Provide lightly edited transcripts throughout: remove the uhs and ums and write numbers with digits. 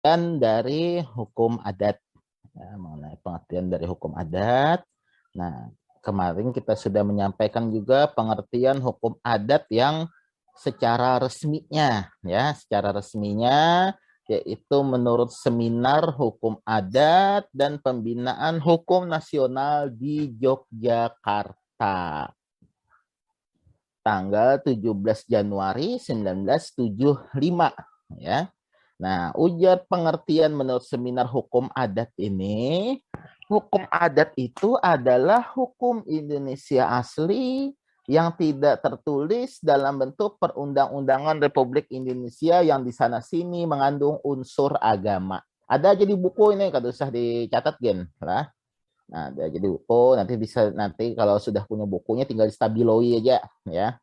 Dan dari hukum adat, ya, mengenai pengertian dari hukum adat. Nah, kemarin kita sudah menyampaikan juga pengertian hukum adat yang secara resminya, ya, secara resminya yaitu menurut Seminar Hukum Adat dan Pembinaan Hukum Nasional di Yogyakarta. Tanggal 17 Januari 1975, ya. Nah, ujar pengertian menurut Seminar Hukum Adat ini, hukum adat itu adalah hukum Indonesia asli yang tidak tertulis dalam bentuk perundang-undangan Republik Indonesia yang di sana sini mengandung unsur agama. Ada jadi buku ini, kalau usah dicatat gen lah. Nah, ada jadi buku, nanti kalau sudah punya bukunya tinggal distabiloi aja, ya.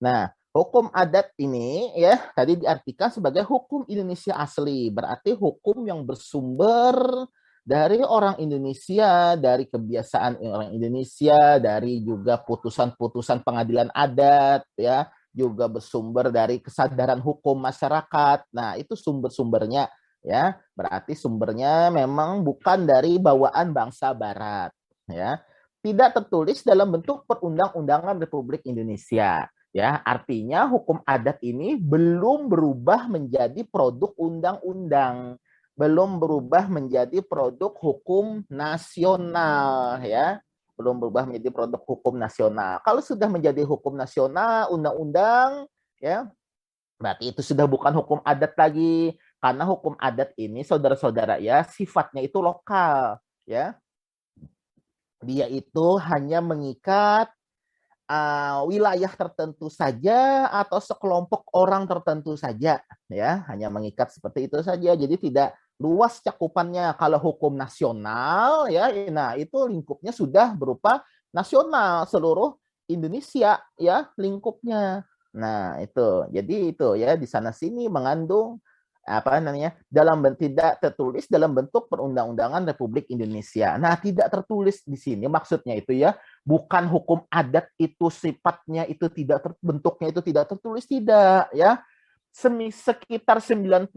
Nah, hukum adat ini ya tadi diartikan sebagai hukum Indonesia asli, berarti hukum yang bersumber dari orang Indonesia, dari kebiasaan orang Indonesia, dari juga putusan-putusan pengadilan adat ya, juga bersumber dari kesadaran hukum masyarakat. Nah, itu sumber-sumbernya ya. Berarti sumbernya memang bukan dari bawaan bangsa barat ya. Tidak tertulis dalam bentuk perundang-undangan Republik Indonesia. Ya, artinya hukum adat ini belum berubah menjadi produk undang-undang, belum berubah menjadi produk hukum nasional ya. Belum berubah menjadi produk hukum nasional. Kalau sudah menjadi hukum nasional, undang-undang ya, berarti itu sudah bukan hukum adat lagi. Karena hukum adat ini saudara-saudara ya, sifatnya itu lokal ya. Dia itu hanya mengikat wilayah tertentu saja atau sekelompok orang tertentu saja ya, hanya mengikat seperti itu saja, jadi tidak luas cakupannya. Kalau hukum nasional ya, nah itu lingkupnya sudah berupa nasional, seluruh Indonesia ya lingkupnya. Nah itu jadi itu ya, di sana sini mengandung apa namanya, tidak tertulis dalam bentuk perundang-undangan Republik Indonesia. Nah, tidak tertulis di sini maksudnya itu ya, bukan hukum adat itu sifatnya itu tidak bentuknya itu tidak tertulis, tidak ya. Sekitar 90%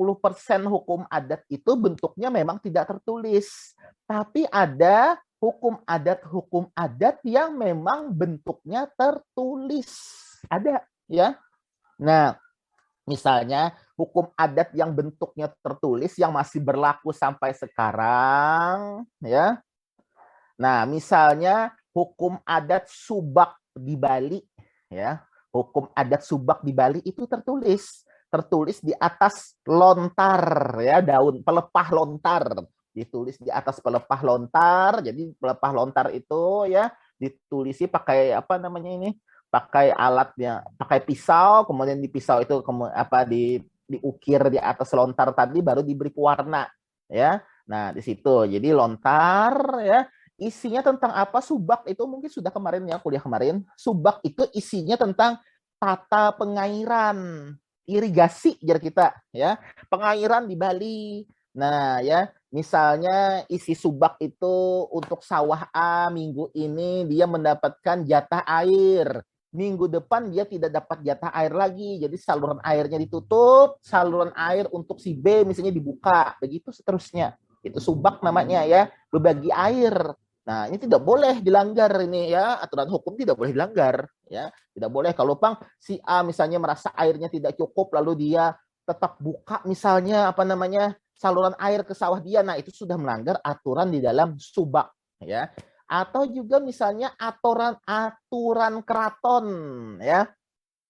hukum adat itu bentuknya memang tidak tertulis. Tapi ada hukum adat yang memang bentuknya tertulis. Ada ya. Nah, misalnya hukum adat yang bentuknya tertulis yang masih berlaku sampai sekarang ya. Nah, misalnya hukum adat Subak di Bali ya. Hukum adat Subak di Bali itu tertulis di atas lontar ya, daun pelepah lontar. Ditulis di atas pelepah lontar. Jadi pelepah lontar itu ya ditulisi pakai apa namanya ini? Pakai alatnya, pakai pisau, kemudian di pisau itu diukir di atas lontar tadi baru diberi pewarna ya. Nah, di situ. Jadi lontar ya, isinya tentang apa? Subak itu mungkin sudah kemarin ya, kuliah kemarin. Subak itu isinya tentang tata pengairan, irigasi jar kita ya. Pengairan di Bali. Nah, ya, misalnya isi subak itu untuk sawah A minggu ini dia mendapatkan jatah air. Minggu depan dia tidak dapat jatah air lagi. Jadi saluran airnya ditutup, saluran air untuk si B misalnya dibuka. Begitu seterusnya. Itu subak namanya ya, berbagi air. Nah, ini tidak boleh dilanggar ini ya, aturan hukum tidak boleh dilanggar ya. Tidak boleh kalau Bang si A misalnya merasa airnya tidak cukup lalu dia tetap buka misalnya apa namanya saluran air ke sawah dia. Nah, itu sudah melanggar aturan di dalam subak ya. Atau juga misalnya aturan keraton ya.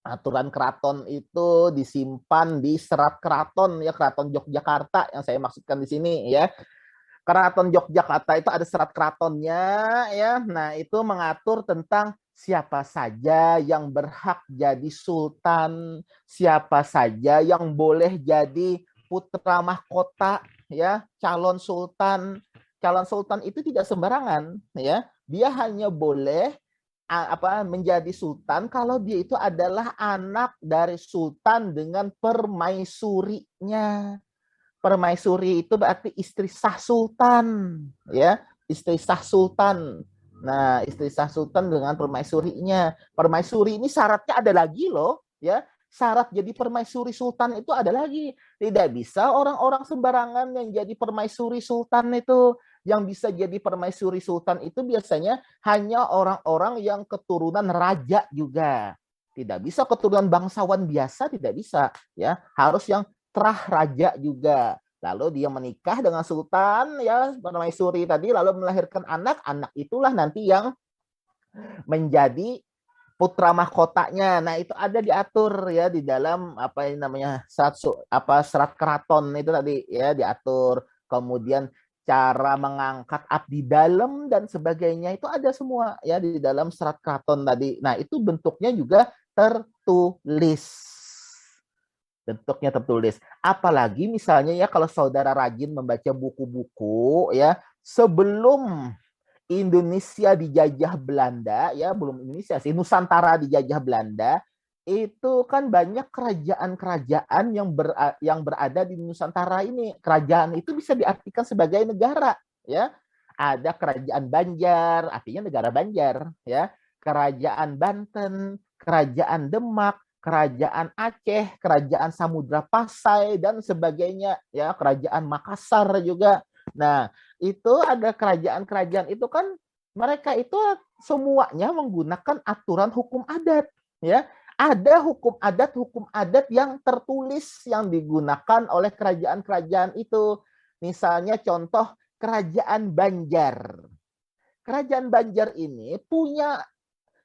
Aturan keraton itu disimpan di serat keraton ya, keraton Yogyakarta yang saya maksudkan di sini ya. Keraton Yogyakarta itu ada serat keratonnya ya. Nah, itu mengatur tentang siapa saja yang berhak jadi sultan, siapa saja yang boleh jadi putra mahkota ya, calon sultan. Calon sultan itu tidak sembarangan ya. Dia hanya boleh menjadi sultan kalau dia itu adalah anak dari sultan dengan permaisurinya. Permaisuri itu berarti istri sah sultan, ya, istri sah sultan. Nah, istri sah sultan dengan permaisurinya. Permaisuri ini syaratnya ada lagi loh, ya. syarat jadi permaisuri sultan itu ada lagi. Tidak bisa orang-orang sembarangan yang jadi permaisuri sultan itu. Yang bisa jadi permaisuri sultan itu biasanya hanya orang-orang yang keturunan raja juga. Tidak bisa keturunan bangsawan biasa, tidak bisa. Ya, harus yang terah raja juga. Lalu dia menikah dengan sultan, ya permaisuri tadi, lalu melahirkan anak. Anak itulah nanti yang menjadi putra mahkotanya. Nah, itu ada diatur ya di dalam apa yang namanya serat keraton itu tadi ya diatur. Kemudian cara mengangkat abdi dalam dan sebagainya itu ada semua ya di dalam serat keraton tadi. Nah, itu bentuknya juga tertulis. Bentuknya tertulis. Apalagi misalnya ya kalau saudara rajin membaca buku-buku ya sebelum Indonesia dijajah Belanda, ya belum Indonesia sih, Nusantara dijajah Belanda, itu kan banyak kerajaan-kerajaan yang berada di Nusantara ini. Kerajaan itu bisa diartikan sebagai negara, ya. Ada kerajaan Banjar, artinya negara Banjar, ya. Kerajaan Banten, kerajaan Demak, kerajaan Aceh, kerajaan Samudra Pasai dan sebagainya, ya. Kerajaan Makassar juga. Nah, itu ada kerajaan-kerajaan itu kan mereka itu semuanya menggunakan aturan hukum adat, ya. Ada hukum adat yang tertulis yang digunakan oleh kerajaan-kerajaan itu. Misalnya contoh kerajaan Banjar. Kerajaan Banjar ini punya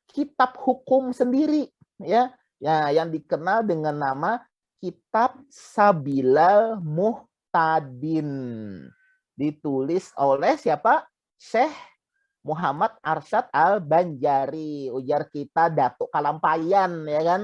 kitab hukum sendiri, ya. Ya, yang dikenal dengan nama Kitab Sabilal Muhtadin. Ditulis oleh siapa? Syekh Muhammad Arsyad Al-Banjari. Ujar kita Datuk Kalampayan, ya kan?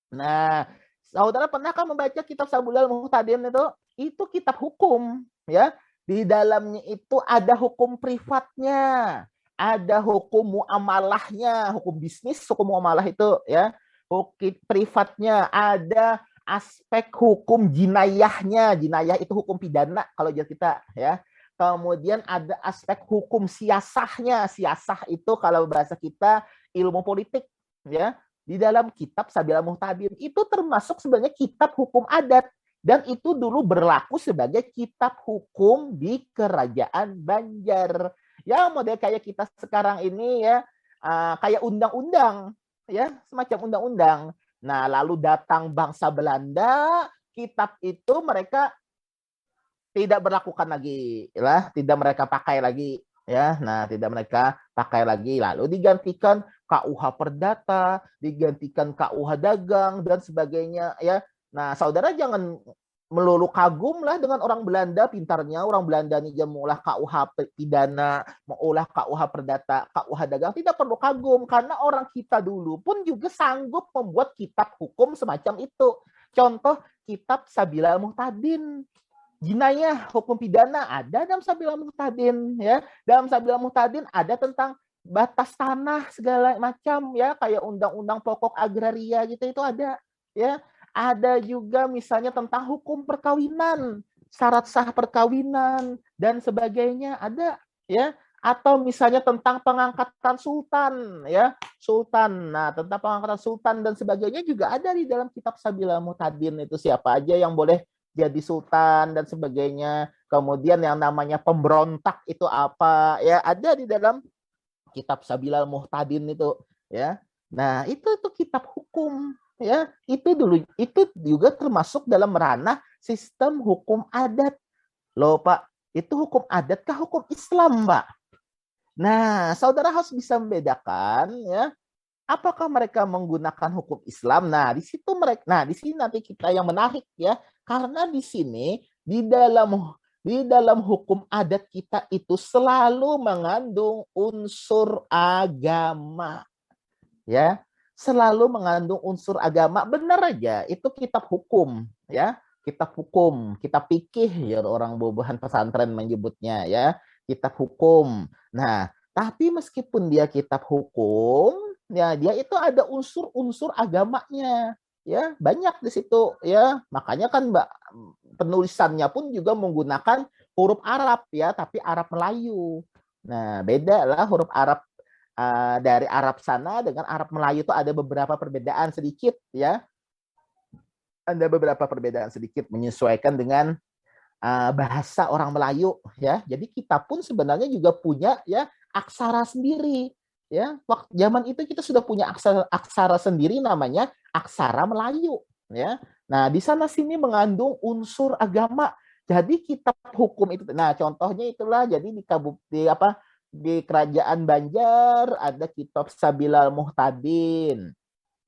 Nah, saudara pernah kan membaca kitab Sabilal Muhtadin itu? Itu kitab hukum, ya. Di dalamnya itu ada hukum privatnya, ada hukum muamalahnya, hukum bisnis, hukum muamalah itu, ya. Hukum privatnya, ada aspek hukum jinayahnya. Jinayah itu hukum pidana kalau kita, ya. Kemudian ada aspek hukum siasahnya. Siasah itu kalau bahasa kita ilmu politik, ya. Di dalam kitab Sabilal Muhtadin itu termasuk sebenarnya kitab hukum adat dan itu dulu berlaku sebagai kitab hukum di kerajaan Banjar. Ya model kayak kita sekarang ini ya, kayak undang-undang, ya semacam undang-undang. Nah, lalu datang bangsa Belanda, kitab itu mereka tidak berlakukan lagi, ya, tidak mereka pakai lagi, ya. Nah, tidak mereka pakai lagi, lalu digantikan KUH Perdata, digantikan KUH Dagang dan sebagainya, ya. Nah, saudara jangan melulu kagum lah dengan orang Belanda pintarnya. Orang Belanda nih mengolah KUH pidana, mengolah KUH Perdata, KUH Dagang, tidak perlu kagum karena orang kita dulu pun juga sanggup membuat kitab hukum semacam itu. Contoh kitab Sabilal Muhtadin. Jinayah hukum pidana ada dalam Sabilal Muhtadin, ya. Dalam Sabilal Muhtadin ada tentang batas tanah segala macam, ya, kayak undang-undang pokok agraria gitu itu ada, ya. Ada juga misalnya tentang hukum perkawinan, syarat sah perkawinan dan sebagainya ada, ya. Atau misalnya tentang pengangkatan sultan, ya, sultan. Nah, tentang pengangkatan sultan dan sebagainya juga ada di dalam kitab Sabilal Muhtadin itu siapa aja yang boleh jadi sultan dan sebagainya. Kemudian yang namanya pemberontak itu apa, ya ada di dalam kitab Sabilal Muhtadin itu, ya. Nah, itu kitab hukum, ya. Itu dulu itu juga termasuk dalam ranah sistem hukum adat. Loh, Pak, itu hukum adat kah hukum Islam, Pak? Nah, saudara harus bisa membedakan, ya. Apakah mereka menggunakan hukum Islam? Nah, di situ mereka. Nah, di sini nanti kita yang menarik, ya. Karena di sini di dalam hukum adat kita itu selalu mengandung unsur agama, ya. Selalu mengandung unsur agama. Benar aja, itu kitab hukum, ya. Kitab hukum, kitab fikih ya orang bobohan pesantren menyebutnya, ya. Kitab hukum. Nah, tapi meskipun dia kitab hukum, ya dia itu ada unsur-unsur agamanya, ya banyak di situ, ya. Makanya kan Mbak penulisannya pun juga menggunakan huruf Arab, ya, tapi Arab Melayu. Nah, beda lah huruf Arab dari Arab sana dengan Arab Melayu itu ada beberapa perbedaan sedikit, ya. ada beberapa perbedaan sedikit menyesuaikan dengan bahasa orang Melayu ya. Jadi kita pun sebenarnya juga punya ya aksara sendiri ya. Waktu zaman itu kita sudah punya aksara sendiri namanya aksara Melayu ya. Nah, di sana sini mengandung unsur agama. Jadi kitab hukum itu, nah contohnya itulah, jadi di kerajaan Banjar ada kitab Sabilal Muhtadin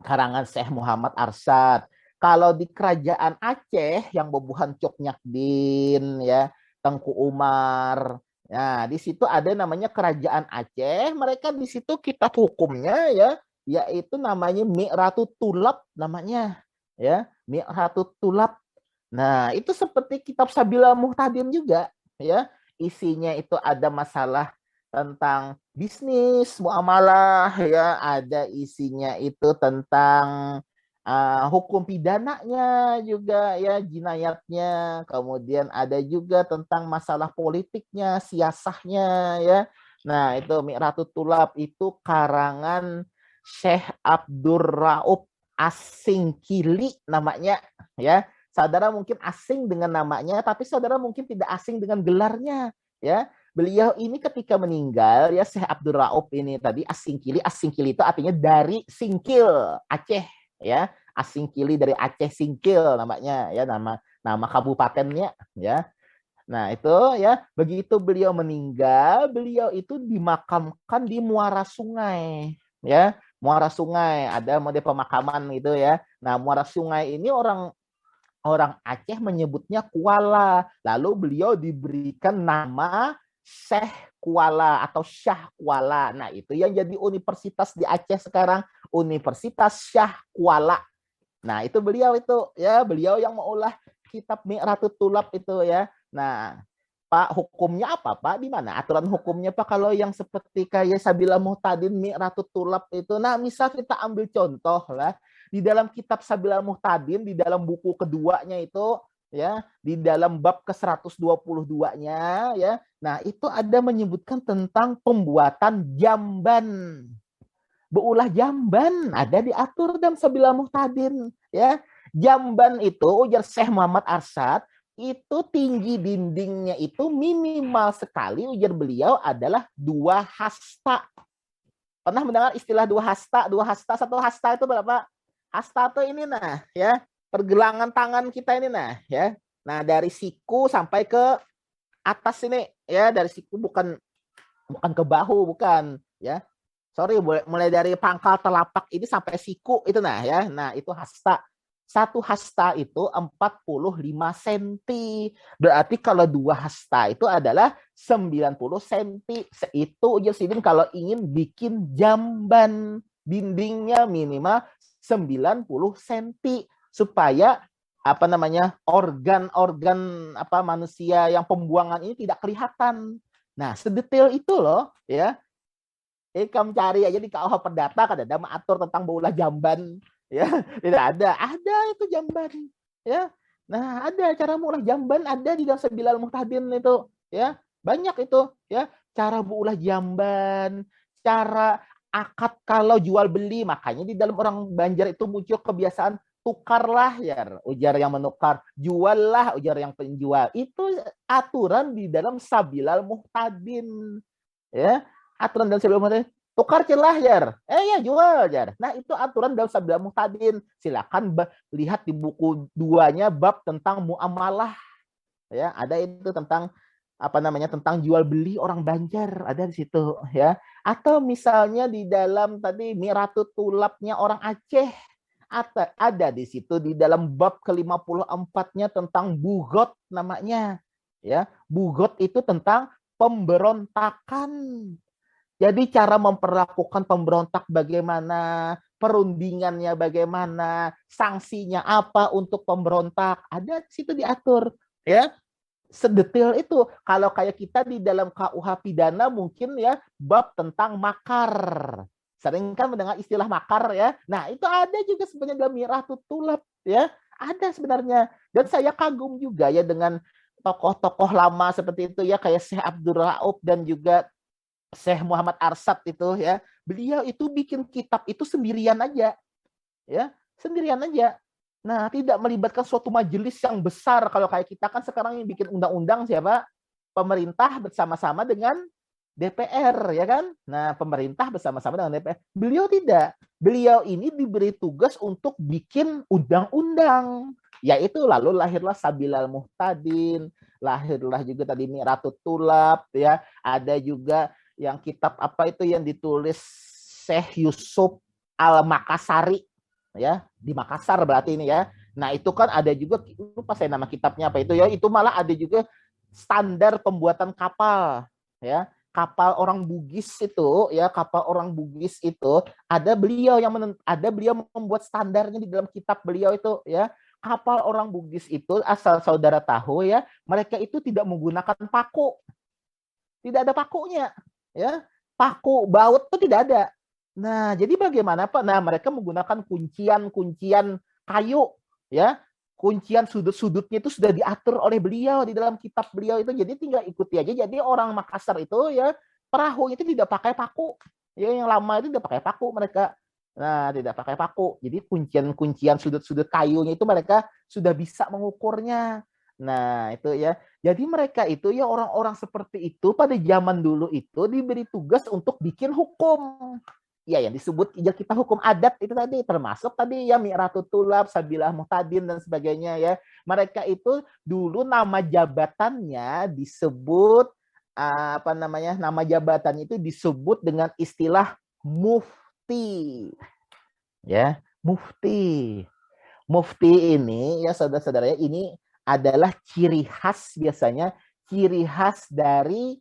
karangan Syekh Muhammad Arsyad. Kalau di kerajaan Aceh yang bobuhan Coknyakdin ya, Tengku Umar. Nah, di situ ada namanya kerajaan Aceh. Mereka di situ kitab hukumnya ya, yaitu namanya Mi'ratu Tulab namanya. Ya, Mi'ratu Tulab. Nah, itu seperti kitab Sabila Muhtadin juga, ya. Isinya itu ada masalah tentang bisnis, muamalah, ya. Ada isinya itu tentang hukum pidananya juga, ya, jinayatnya. Kemudian ada juga tentang masalah politiknya, siasahnya, ya. Nah, itu Mi'ratut Tulab itu karangan Syekh Abdur Raub Asingkili namanya, ya. Saudara mungkin asing dengan namanya, tapi saudara mungkin tidak asing dengan gelarnya. Ya, beliau ini ketika meninggal, ya Syekh Abdul Raub ini tadi Asingkili itu artinya dari Singkil Aceh, ya Asingkili dari Aceh Singkil namanya, ya nama kabupatennya, ya. Nah itu ya begitu beliau meninggal, beliau itu dimakamkan di muara sungai, ya muara sungai ada mode pemakaman gitu ya. Nah muara sungai ini orang Aceh menyebutnya Kuala. Lalu beliau diberikan nama Syekh Kuala atau Syah Kuala. Nah, itu yang jadi universitas di Aceh sekarang, Universitas Syah Kuala. Nah, itu beliau itu ya, beliau yang mengolah kitab Mi'ratut Tulab itu ya. Nah, Pak, hukumnya apa, Pak? Di mana aturan hukumnya, Pak? Kalau yang seperti kayak Sabila Muhtadin, Mi'ratut Tulab itu. Nah, misal kita ambil contoh lah, di dalam kitab Sabila Muhtadin, di dalam buku keduanya itu, ya, di dalam bab ke-122-nya, ya. Nah, itu ada menyebutkan tentang pembuatan jamban. Beulah jamban ada diatur dalam Sabila Muhtadin, ya. Jamban itu ujar Syekh Muhammad Arsyad itu tinggi dindingnya itu minimal sekali ujar beliau adalah 2 hasta. Pernah mendengar istilah 2 hasta? 2 hasta, 1 hasta itu berapa? Hasta itu ini nah, ya. Pergelangan tangan kita ini nah, ya. Nah, dari siku sampai ke atas ini, ya, dari siku bukan ke bahu, bukan, ya. Sorry, mulai dari pangkal telapak ini sampai siku itu nah, ya. Nah, itu hasta. 1 hasta itu 45 cm. Berarti kalau 2 hasta itu adalah 90 cm. Itu ujar Sidin kalau ingin bikin jamban dindingnya minimal 90 cm supaya apa namanya organ-organ apa manusia yang pembuangan ini tidak kelihatan. Nah, sedetail itu loh, ya. Kamu cari aja di KUH Perdata kan ada mengatur tentang baulah jamban, ya. Tidak ada itu jamban, ya. Nah, ada cara mengolah jamban ada di dalam Sabilal Muhtadin itu, ya. Banyak itu, ya. Cara mengolah jamban, cara akad kalau jual beli, makanya di dalam orang Banjar itu muncul kebiasaan tukarlah ya, ujar yang menukar, juallah ujar yang penjual. Itu aturan di dalam Sabilal Muhtadin, ya. Aturan dalam Sabilal Muhtadin, tukar celah jar, ya jual jar. Nah itu aturan dalam Sabilal Muhtadin. Silakan lihat di buku 2-nya bab tentang muamalah, ya. Ada itu tentang apa namanya tentang jual beli orang Banjar ada di situ, ya. Atau misalnya di dalam tadi Mi'ratut Tulabnya orang Aceh ada di situ di dalam bab ke-54-nya tentang bugot namanya, ya. Bugot itu tentang pemberontakan. Jadi cara memperlakukan pemberontak bagaimana, perundingannya bagaimana, sanksinya apa untuk pemberontak, ada di situ diatur, ya. Sedetail itu. Kalau kayak kita di dalam KUH pidana mungkin ya bab tentang makar. Sering kan mendengar istilah makar ya. Nah, itu ada juga sebenarnya dalam Mi'ratut Tulab, ya. Ada sebenarnya. Dan saya kagum juga ya dengan tokoh-tokoh lama seperti itu ya kayak Syekh Abdul Raub dan juga Syekh Muhammad Arsyad itu ya, beliau itu bikin kitab itu sendirian aja, ya, sendirian aja. Nah, tidak melibatkan suatu majelis yang besar. Kalau kayak kita kan sekarang yang bikin undang-undang siapa? Pemerintah bersama-sama dengan DPR, ya kan? Nah, pemerintah bersama-sama dengan DPR. Beliau tidak. Beliau ini diberi tugas untuk bikin undang-undang. Yaitu lalu lahirlah Sabilal Muhtadin, lahirlah juga tadi Miratut Tulab, ya. Ada juga yang kitab apa itu yang ditulis Syekh Yusuf Al-Makassari, ya, di Makassar berarti ini ya. Nah, itu kan ada juga, lupa saya nama kitabnya apa itu ya, itu malah ada juga standar pembuatan kapal, ya. Kapal orang Bugis itu, ya, kapal orang Bugis itu ada beliau membuat standarnya di dalam kitab beliau itu, ya. Kapal orang Bugis itu asal saudara tahu ya, mereka itu tidak menggunakan paku. Tidak ada pakunya, ya. Paku baut itu tidak ada. Nah, jadi bagaimana Pak? Nah, mereka menggunakan kuncian-kuncian kayu, ya. Kuncian sudut-sudutnya itu sudah diatur oleh beliau di dalam kitab beliau itu. Jadi tinggal ikuti aja. Jadi orang Makassar itu ya perahu itu tidak pakai paku. Ya, yang lama itu tidak pakai paku mereka. Nah, tidak pakai paku. Jadi kuncian-kuncian sudut-sudut kayunya itu mereka sudah bisa mengukurnya. Nah, itu ya. Jadi mereka itu ya orang-orang seperti itu pada zaman dulu itu diberi tugas untuk bikin hukum. Ya, yang disebut kita hukum adat itu tadi termasuk tadi ya Mi'ratut Tulab, Sabilah Muhtadin dan sebagainya ya. Mereka itu dulu nama jabatannya disebut apa namanya? Nama jabatannya itu disebut dengan istilah mufti. Ya, mufti. Mufti ini ya saudara-saudara ya, ini adalah ciri khas biasanya ciri khas dari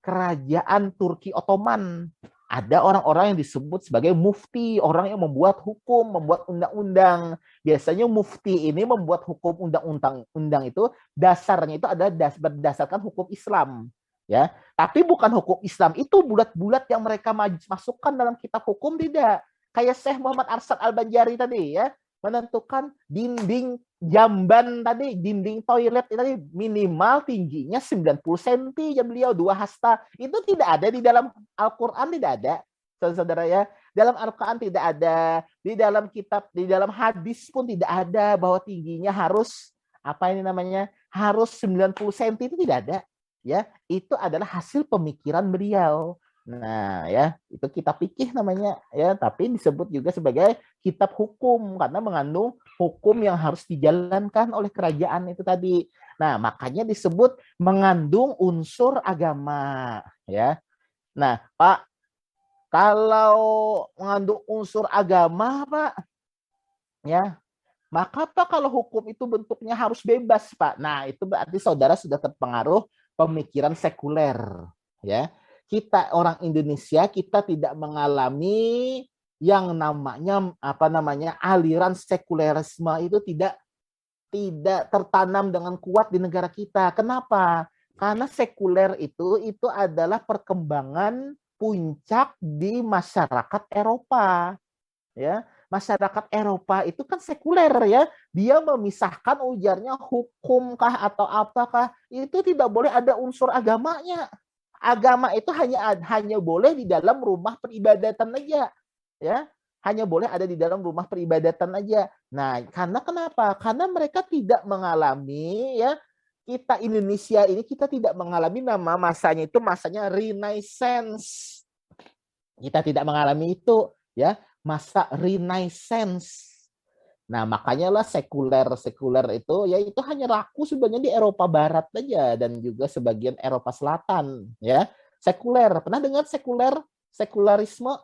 kerajaan Turki Ottoman. Ada orang-orang yang disebut sebagai mufti, orang yang membuat hukum, membuat undang-undang. Biasanya mufti ini membuat hukum undang-undang itu dasarnya itu adalah berdasarkan hukum Islam, ya. Tapi bukan hukum Islam itu bulat-bulat yang mereka masukkan dalam kitab hukum, tidak. Kayak Syekh Muhammad Arsyad Al-Banjari tadi ya, menentukan dinding jamban tadi, dinding toilet tadi minimal tingginya 90 cm ya beliau 2 hasta. Itu tidak ada di dalam Al-Qur'an, tidak ada. Saudara-saudara ya, dalam Al-Qur'an tidak ada, di dalam kitab, di dalam hadis pun tidak ada bahwa tingginya harus apa ini namanya? Harus 90 cm, itu tidak ada. Ya, itu adalah hasil pemikiran beliau. Nah, ya, itu kitab fikih namanya ya, tapi disebut juga sebagai kitab hukum karena mengandung hukum yang harus dijalankan oleh kerajaan itu tadi. Nah, makanya disebut mengandung unsur agama, ya. Nah, Pak, kalau mengandung unsur agama, Pak, ya, maka Pak kalau hukum itu bentuknya harus bebas, Pak. Nah, itu berarti saudara sudah terpengaruh pemikiran sekuler, ya. Kita orang Indonesia, kita tidak mengalami yang namanya apa namanya aliran sekulerisme itu tidak tertanam dengan kuat di negara kita. Kenapa? Karena sekuler itu adalah perkembangan puncak di masyarakat Eropa, ya. Masyarakat Eropa itu kan sekuler ya, dia memisahkan ujarnya hukumkah atau apakah itu tidak boleh ada unsur agamanya. Agama itu hanya boleh di dalam rumah peribadatan aja, ya. Hanya boleh ada di dalam rumah peribadatan aja. Nah, karena kenapa? Karena mereka tidak mengalami ya, kita Indonesia ini kita tidak mengalami nama masanya itu masanya Renaissance. Kita tidak mengalami itu ya, masa Renaissance. Nah, makanya lah sekuler itu ya itu hanya laku sebenarnya di Eropa Barat aja dan juga sebagian Eropa Selatan ya. Sekuler. Pernah dengar sekularisme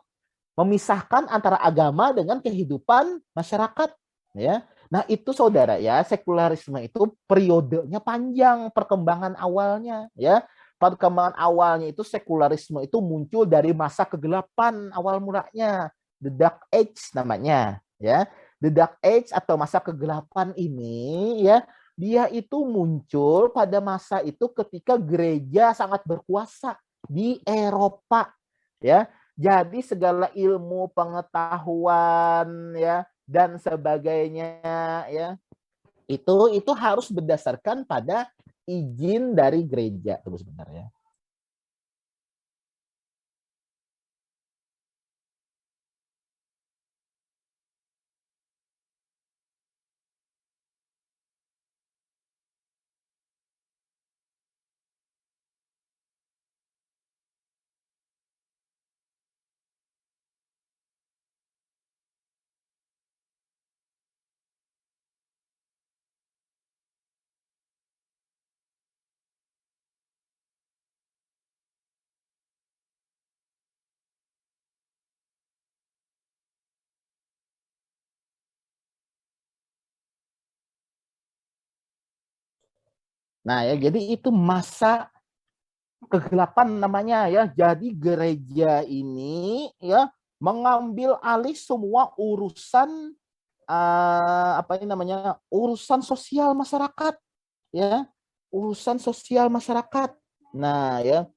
memisahkan antara agama dengan kehidupan masyarakat ya. Nah, itu saudara ya, sekularisme itu periodenya panjang perkembangan awalnya ya. Perkembangan awalnya itu sekularisme itu muncul dari masa kegelapan awal mulanya, the Dark Age namanya ya. The Dark Age atau masa kegelapan ini ya, dia itu muncul pada masa itu ketika gereja sangat berkuasa di Eropa ya. Jadi segala ilmu pengetahuan ya dan sebagainya ya itu harus berdasarkan pada izin dari gereja. Tunggu sebentar ya. Nah, ya, jadi itu masa kegelapan namanya ya. Jadi gereja ini ya mengambil alih semua urusan apa ini namanya? Urusan sosial masyarakat ya. Urusan sosial masyarakat. Nah, ya.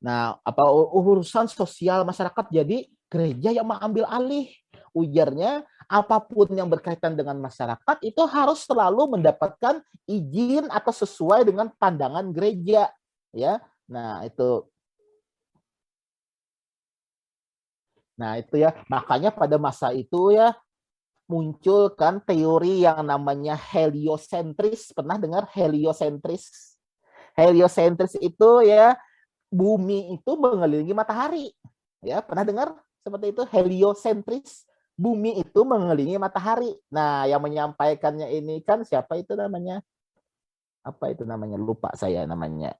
Nah, apa urusan sosial masyarakat jadi gereja yang mengambil alih. Ujarnya, apapun yang berkaitan dengan masyarakat itu harus selalu mendapatkan izin atau sesuai dengan pandangan gereja, ya. Nah, itu. Nah, itu ya. Makanya pada masa itu ya muncul kan teori yang namanya heliosentris. Pernah dengar heliosentris? Heliosentris itu ya bumi itu mengelilingi matahari. Ya, pernah dengar seperti itu? Heliosentris. Bumi itu mengelilingi matahari. Nah, yang menyampaikannya ini kan siapa itu namanya? Apa itu namanya? Lupa saya namanya.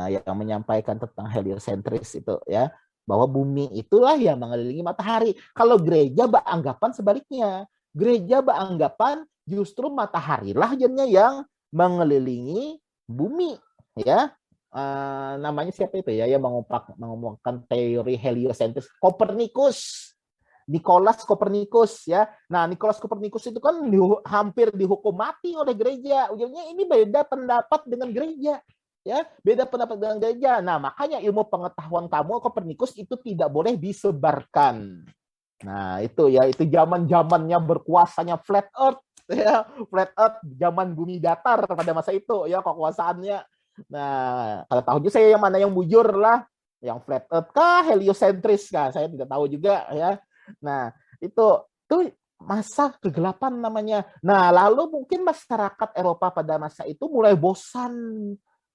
Yang menyampaikan tentang heliosentris itu ya, bahwa bumi itulah yang mengelilingi matahari. Kalau gereja beranggapan sebaliknya. Gereja beranggapan justru matahari lah yang mengelilingi bumi ya. Namanya siapa itu ya yang mengumumkan teori heliosentris? Kopernikus. Nikolaus Kopernikus ya. Nah, Nikolaus Kopernikus itu kan hampir dihukum mati oleh gereja. Ujungnya ini beda pendapat dengan gereja. Ya, beda pendapat dengan gereja. Nah, makanya ilmu pengetahuan kamu Kopernikus itu tidak boleh disebarkan. Nah, itu ya, itu zaman-zamannya berkuasanya flat earth ya, flat earth zaman bumi datar pada masa itu ya kekuasaannya. Nah, kalau tahu juga saya yang mana yang bujur lah, yang flat earth kah, heliosentris kah, saya tidak tahu juga ya. Nah, itu masa kegelapan namanya. Nah, lalu mungkin masyarakat Eropa pada masa itu mulai bosan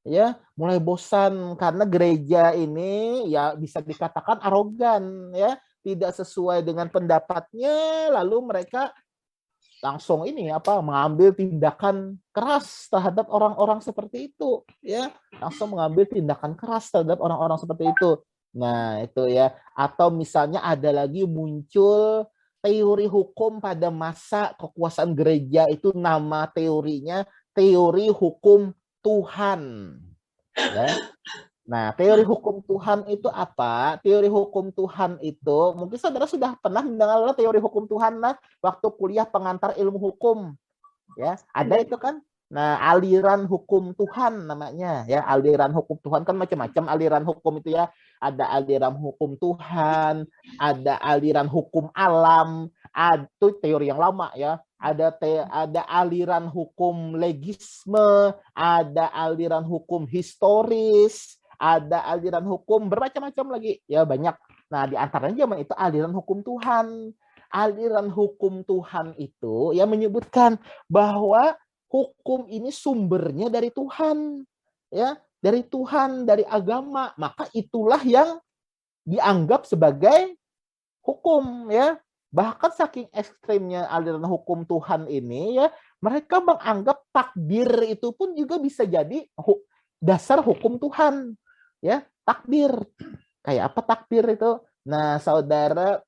ya, mulai bosan karena gereja ini ya bisa dikatakan arogan ya, tidak sesuai dengan pendapatnya, lalu mereka langsung ini apa mengambil tindakan keras terhadap orang-orang seperti itu ya, langsung mengambil tindakan keras terhadap orang-orang seperti itu. Nah, itu ya. Atau misalnya ada lagi muncul teori hukum pada masa kekuasaan gereja, itu nama teorinya teori hukum Tuhan ya. Nah, teori hukum Tuhan itu apa? Teori hukum Tuhan itu, mungkin saudara sudah pernah mendengar teori hukum Tuhan lah waktu kuliah pengantar ilmu hukum. Ya, ada itu kan. Nah, aliran hukum Tuhan namanya ya. Aliran hukum Tuhan kan macam-macam aliran hukum itu ya. Ada aliran hukum Tuhan, ada aliran hukum alam, itu teori yang lama ya. Ada aliran hukum legisme, ada aliran hukum historis, ada aliran hukum bermacam-macam lagi ya, banyak. Nah, di antaranya zaman itu aliran hukum Tuhan. Aliran hukum Tuhan itu yang menyebutkan bahwa hukum ini sumbernya dari Tuhan ya, dari Tuhan, dari agama, maka itulah yang dianggap sebagai hukum ya. Bahkan saking ekstrimnya aliran hukum Tuhan ini ya, mereka menganggap takdir itu pun juga bisa jadi dasar hukum Tuhan ya. Takdir kayak apa takdir itu? Nah, saudara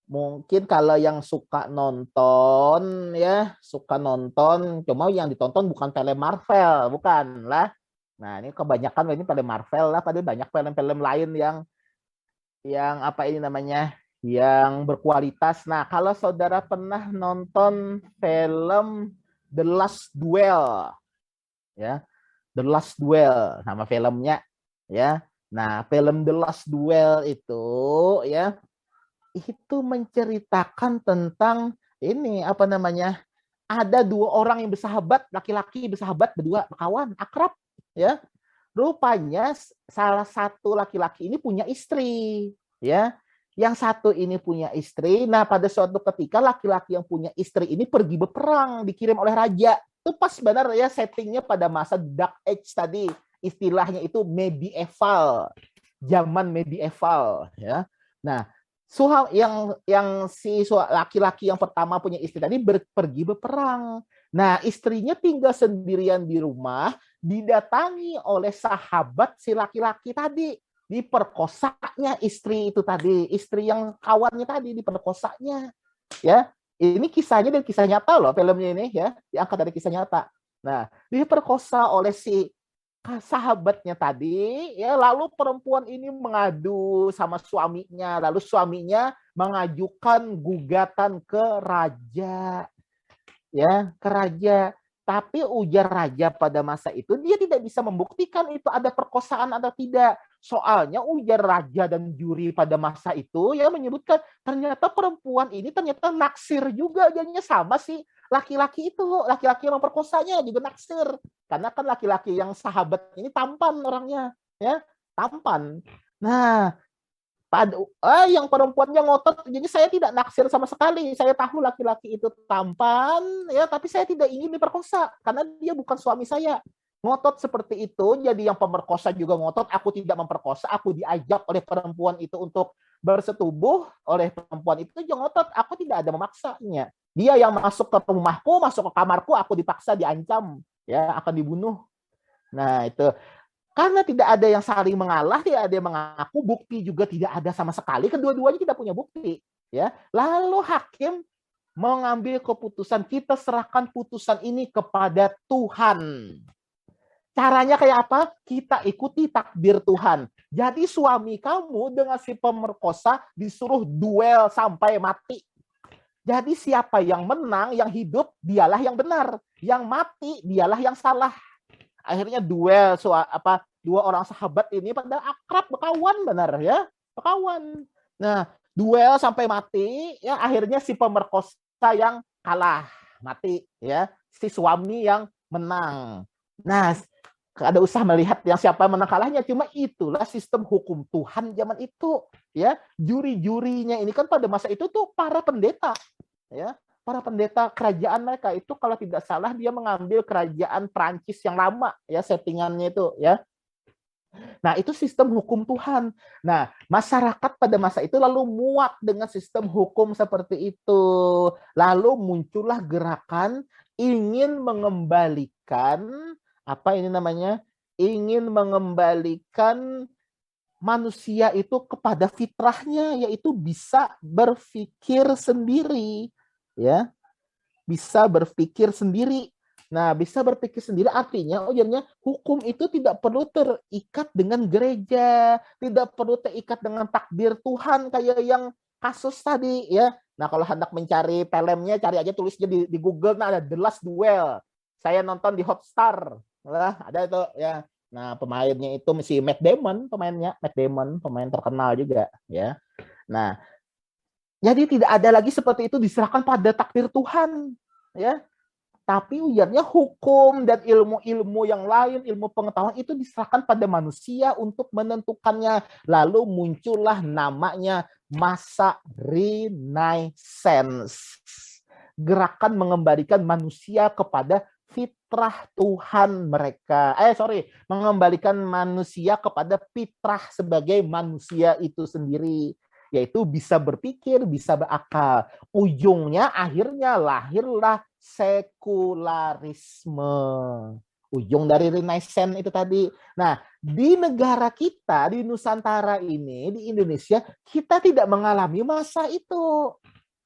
mungkin kalau yang suka nonton ya, suka nonton, cuma yang ditonton bukan film Marvel, bukan lah. Nah, ini kebanyakan ini pada Marvel lah, pada banyak film-film lain yang apa ini namanya, yang berkualitas. Nah, kalau saudara pernah nonton film The Last Duel, ya, The Last Duel, nama filmnya, ya. Nah, film The Last Duel ya, itu menceritakan tentang ini apa namanya? Ada dua orang yang bersahabat, laki-laki bersahabat berdua, kawan, akrab, ya. Rupanya salah satu laki-laki ini punya istri, ya. Yang satu ini punya istri. Nah, pada suatu ketika laki-laki yang punya istri ini pergi berperang, dikirim oleh raja. Itu pas benar ya settingnya pada masa Dark Age tadi. Istilahnya itu medieval, zaman medieval, ya. Nah, yang si laki-laki yang pertama punya istri tadi pergi berperang. Nah, istrinya tinggal sendirian di rumah, didatangi oleh sahabat si laki-laki tadi, diperkosanya istri itu tadi, istri yang kawannya tadi diperkosanya ya. Ini kisahnya dan kisah nyata loh, filmnya ini ya, diangkat dari kisah nyata. Nah, diperkosa oleh si sahabatnya tadi, ya, lalu perempuan ini mengadu sama suaminya, lalu suaminya mengajukan gugatan ke raja, ya, ke raja. Tapi ujar raja pada masa itu, dia tidak bisa membuktikan itu ada perkosaan atau tidak. Soalnya ujar raja dan juri pada masa itu ya menyebutkan ternyata perempuan ini ternyata naksir juga, jadinya sama sih laki-laki itu, laki-laki yang memperkosanya juga naksir. Karena kan laki-laki yang sahabat ini tampan orangnya, ya, tampan. Nah, yang perempuannya ngotot, jadi saya tidak naksir sama sekali. Saya tahu laki-laki itu tampan, ya, tapi saya tidak ingin diperkosa karena dia bukan suami saya. Ngotot seperti itu, jadi yang pemerkosa juga ngotot. Aku tidak memperkosa, aku diajak oleh perempuan itu untuk bersetubuh oleh perempuan itu juga ngotot. Aku tidak ada memaksanya. Dia yang masuk ke rumahku, masuk ke kamarku, aku dipaksa, diancam, ya, akan dibunuh. Nah, itu karena tidak ada yang saling mengalah, tidak ada yang mengaku, bukti juga tidak ada sama sekali, kedua-duanya tidak punya bukti, ya. Lalu hakim mengambil keputusan, kita serahkan putusan ini kepada Tuhan. Caranya kayak apa? Kita ikuti takdir Tuhan. Jadi suami kamu dengan si pemerkosa disuruh duel sampai mati. Jadi siapa yang menang, yang hidup, dialah yang benar. Yang mati, dialah yang salah. Akhirnya duel dua orang sahabat ini pada akrab, berkawan benar, ya, berkawan. Nah, duel sampai mati, ya, akhirnya si pemerkosa yang kalah, mati, ya, si suami yang menang. Nah, ada usah melihat yang siapa menang kalahnya, cuma itulah sistem hukum Tuhan zaman itu, ya. Juri-jurinya ini kan pada masa itu tuh para pendeta, ya, para pendeta kerajaan mereka itu kalau tidak salah dia mengambil kerajaan Prancis yang lama, ya, settingannya itu, ya. Nah, itu sistem hukum Tuhan. Nah, masyarakat pada masa itu lalu muak dengan sistem hukum seperti itu. Lalu muncullah gerakan ingin mengembalikan apa ini namanya? Ingin mengembalikan manusia itu kepada fitrahnya, yaitu bisa berpikir sendiri, ya, bisa berpikir sendiri. Nah, bisa berpikir sendiri artinya hukum itu tidak perlu terikat dengan gereja, tidak perlu terikat dengan takdir Tuhan kayak yang kasus tadi, ya. Nah, kalau hendak mencari filmnya, cari aja tulisnya di Google, nah ada The Last Duel. Saya nonton di Hotstar. Nah, ada itu, ya. Nah, pemainnya itu si Matt Damon, pemain terkenal juga, ya. Nah, jadi tidak ada lagi seperti itu diserahkan pada takdir Tuhan, ya. Tapi ujarnya hukum dan ilmu-ilmu yang lain, ilmu pengetahuan itu diserahkan pada manusia untuk menentukannya. Lalu muncullah namanya masa Renaissance. Gerakan mengembalikan manusia kepada fitrah Tuhan mereka. Mengembalikan manusia kepada fitrah sebagai manusia itu sendiri. Yaitu bisa berpikir, bisa berakal. Ujungnya akhirnya lahirlah sekularisme. Ujung dari Renaissance itu tadi. Nah, di negara kita, di Nusantara ini, di Indonesia, kita tidak mengalami masa itu.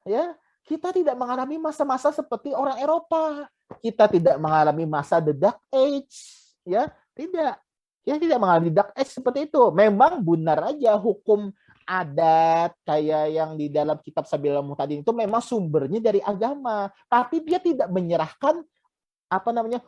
Ya, kita tidak mengalami masa-masa seperti orang Eropa. Kita tidak mengalami masa the Dark Age, ya, tidak. Ya, tidak mengalami Dark Age seperti itu. Memang benar aja hukum adat kayak yang di dalam kitab Sabil Muhtadin itu memang sumbernya dari agama, tapi dia tidak menyerahkan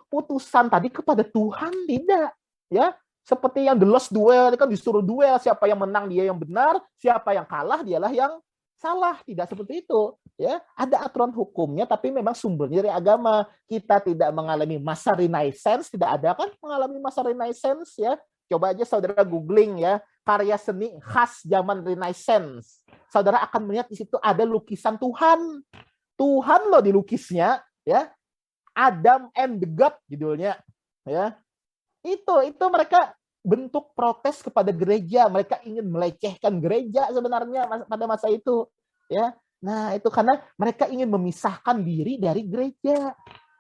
putusan tadi kepada Tuhan, tidak, ya. Seperti yang The Lost Duel kan disuruh duel, siapa yang menang dia yang benar, siapa yang kalah dialah yang salah, tidak seperti itu, ya. Ada aturan hukumnya tapi memang sumbernya dari agama. Kita tidak mengalami masa Renaissance, tidak ada kan mengalami masa Renaissance, ya. Coba aja saudara googling, ya, karya seni khas zaman Renaissance. Saudara akan melihat di situ ada lukisan Tuhan. Tuhan loh dilukisnya, ya. Adam and the God judulnya, ya. Itu mereka bentuk protes kepada gereja. Mereka ingin melecehkan gereja sebenarnya pada masa itu, ya. Nah, itu karena mereka ingin memisahkan diri dari gereja,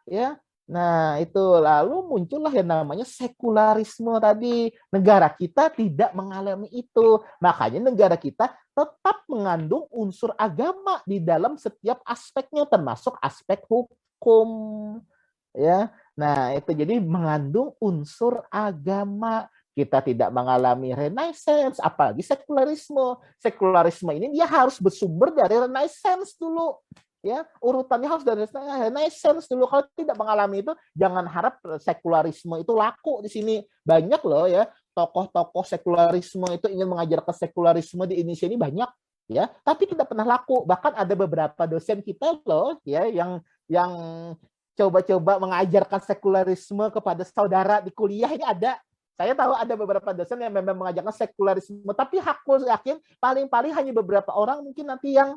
ya. Nah, itu lalu muncullah yang namanya sekularisme tadi. Negara kita tidak mengalami itu. Makanya negara kita tetap mengandung unsur agama di dalam setiap aspeknya, termasuk aspek hukum. Ya. Nah, itu jadi mengandung unsur agama. Kita tidak mengalami Renaissance, apalagi sekularisme. Sekularisme ini dia harus bersumber dari Renaissance dulu. Ya, urutannya harus dari Renaissance dulu. Kalau tidak mengalami itu, jangan harap sekularisme itu laku di sini. Banyak loh ya, tokoh-tokoh sekularisme itu ingin mengajarkan sekularisme di Indonesia ini banyak ya, tapi tidak pernah laku. Bahkan ada beberapa dosen kita loh ya yang coba-coba mengajarkan sekularisme kepada saudara di kuliah ini ada. Saya tahu ada beberapa dosen yang memang mengajarkan sekularisme, tapi aku yakin paling-paling hanya beberapa orang mungkin nanti yang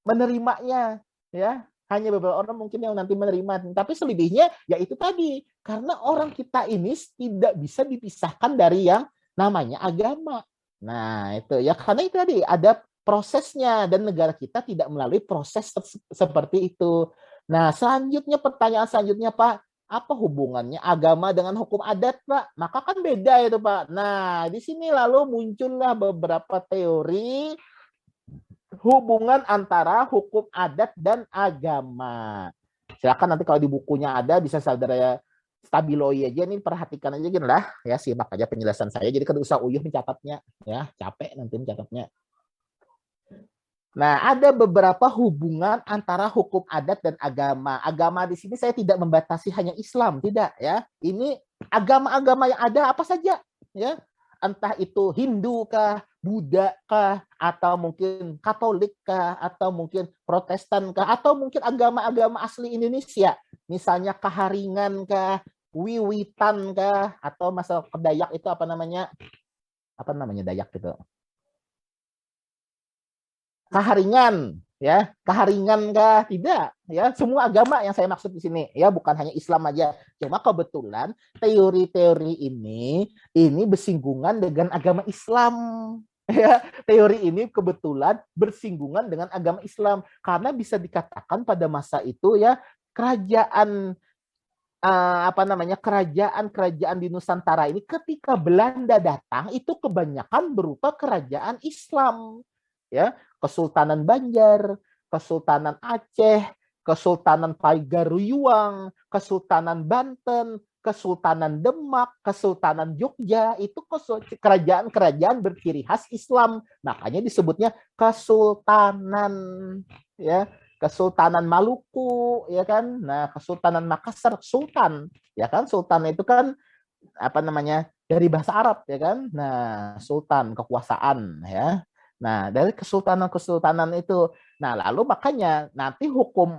menerimanya, ya. Hanya beberapa orang mungkin yang nanti menerima. Tapi selebihnya ya itu tadi, karena orang kita ini tidak bisa dipisahkan dari yang namanya agama. Nah, itu ya karena itu tadi ada prosesnya dan negara kita tidak melalui proses seperti itu. Nah, selanjutnya pertanyaan selanjutnya, Pak, apa hubungannya agama dengan hukum adat, Pak? Maka kan beda itu, Pak. Nah, di sini lalu muncullah beberapa teori hubungan antara hukum adat dan agama. Silakan nanti kalau di bukunya ada bisa saudara stabiloi aja nih, perhatikan aja gini lah ya, simak aja penjelasan saya. Jadi kan usah uyuh mencatatnya ya, capek nanti mencatatnya. Nah, ada beberapa hubungan antara hukum adat dan agama. Agama di sini saya tidak membatasi hanya Islam, tidak ya. Ini agama-agama yang ada apa saja ya. Entah itu Hindu kah, Buddha kah, atau mungkin Katolik kah, atau mungkin Protestan kah, atau mungkin agama-agama asli Indonesia. Misalnya Kaharingan kah, Wiwitan kah, atau masalah Dayak itu apa namanya? Apa namanya Dayak itu? Kaharingan ya, Kaharingan kah? Tidak ya, semua agama yang saya maksud di sini ya, bukan hanya Islam aja. Cuma kebetulan teori-teori ini bersinggungan dengan agama Islam ya. Teori ini kebetulan bersinggungan dengan agama Islam karena bisa dikatakan pada masa itu ya, kerajaan kerajaan di Nusantara ini ketika Belanda datang itu kebanyakan berupa kerajaan Islam ya, Kesultanan Banjar, Kesultanan Aceh, Kesultanan Paigaruyuang, Kesultanan Banten, Kesultanan Demak, Kesultanan Jogja, itu kerajaan-kerajaan berciri khas Islam. Makanya disebutnya Kesultanan ya. Kesultanan Maluku ya kan. Nah, Kesultanan Makassar, Sultan ya kan. Sultan itu kan apa namanya? Dari bahasa Arab ya kan. Nah, sultan kekuasaan ya. Nah, dari kesultanan-kesultanan itu. Nah, lalu makanya nanti hukum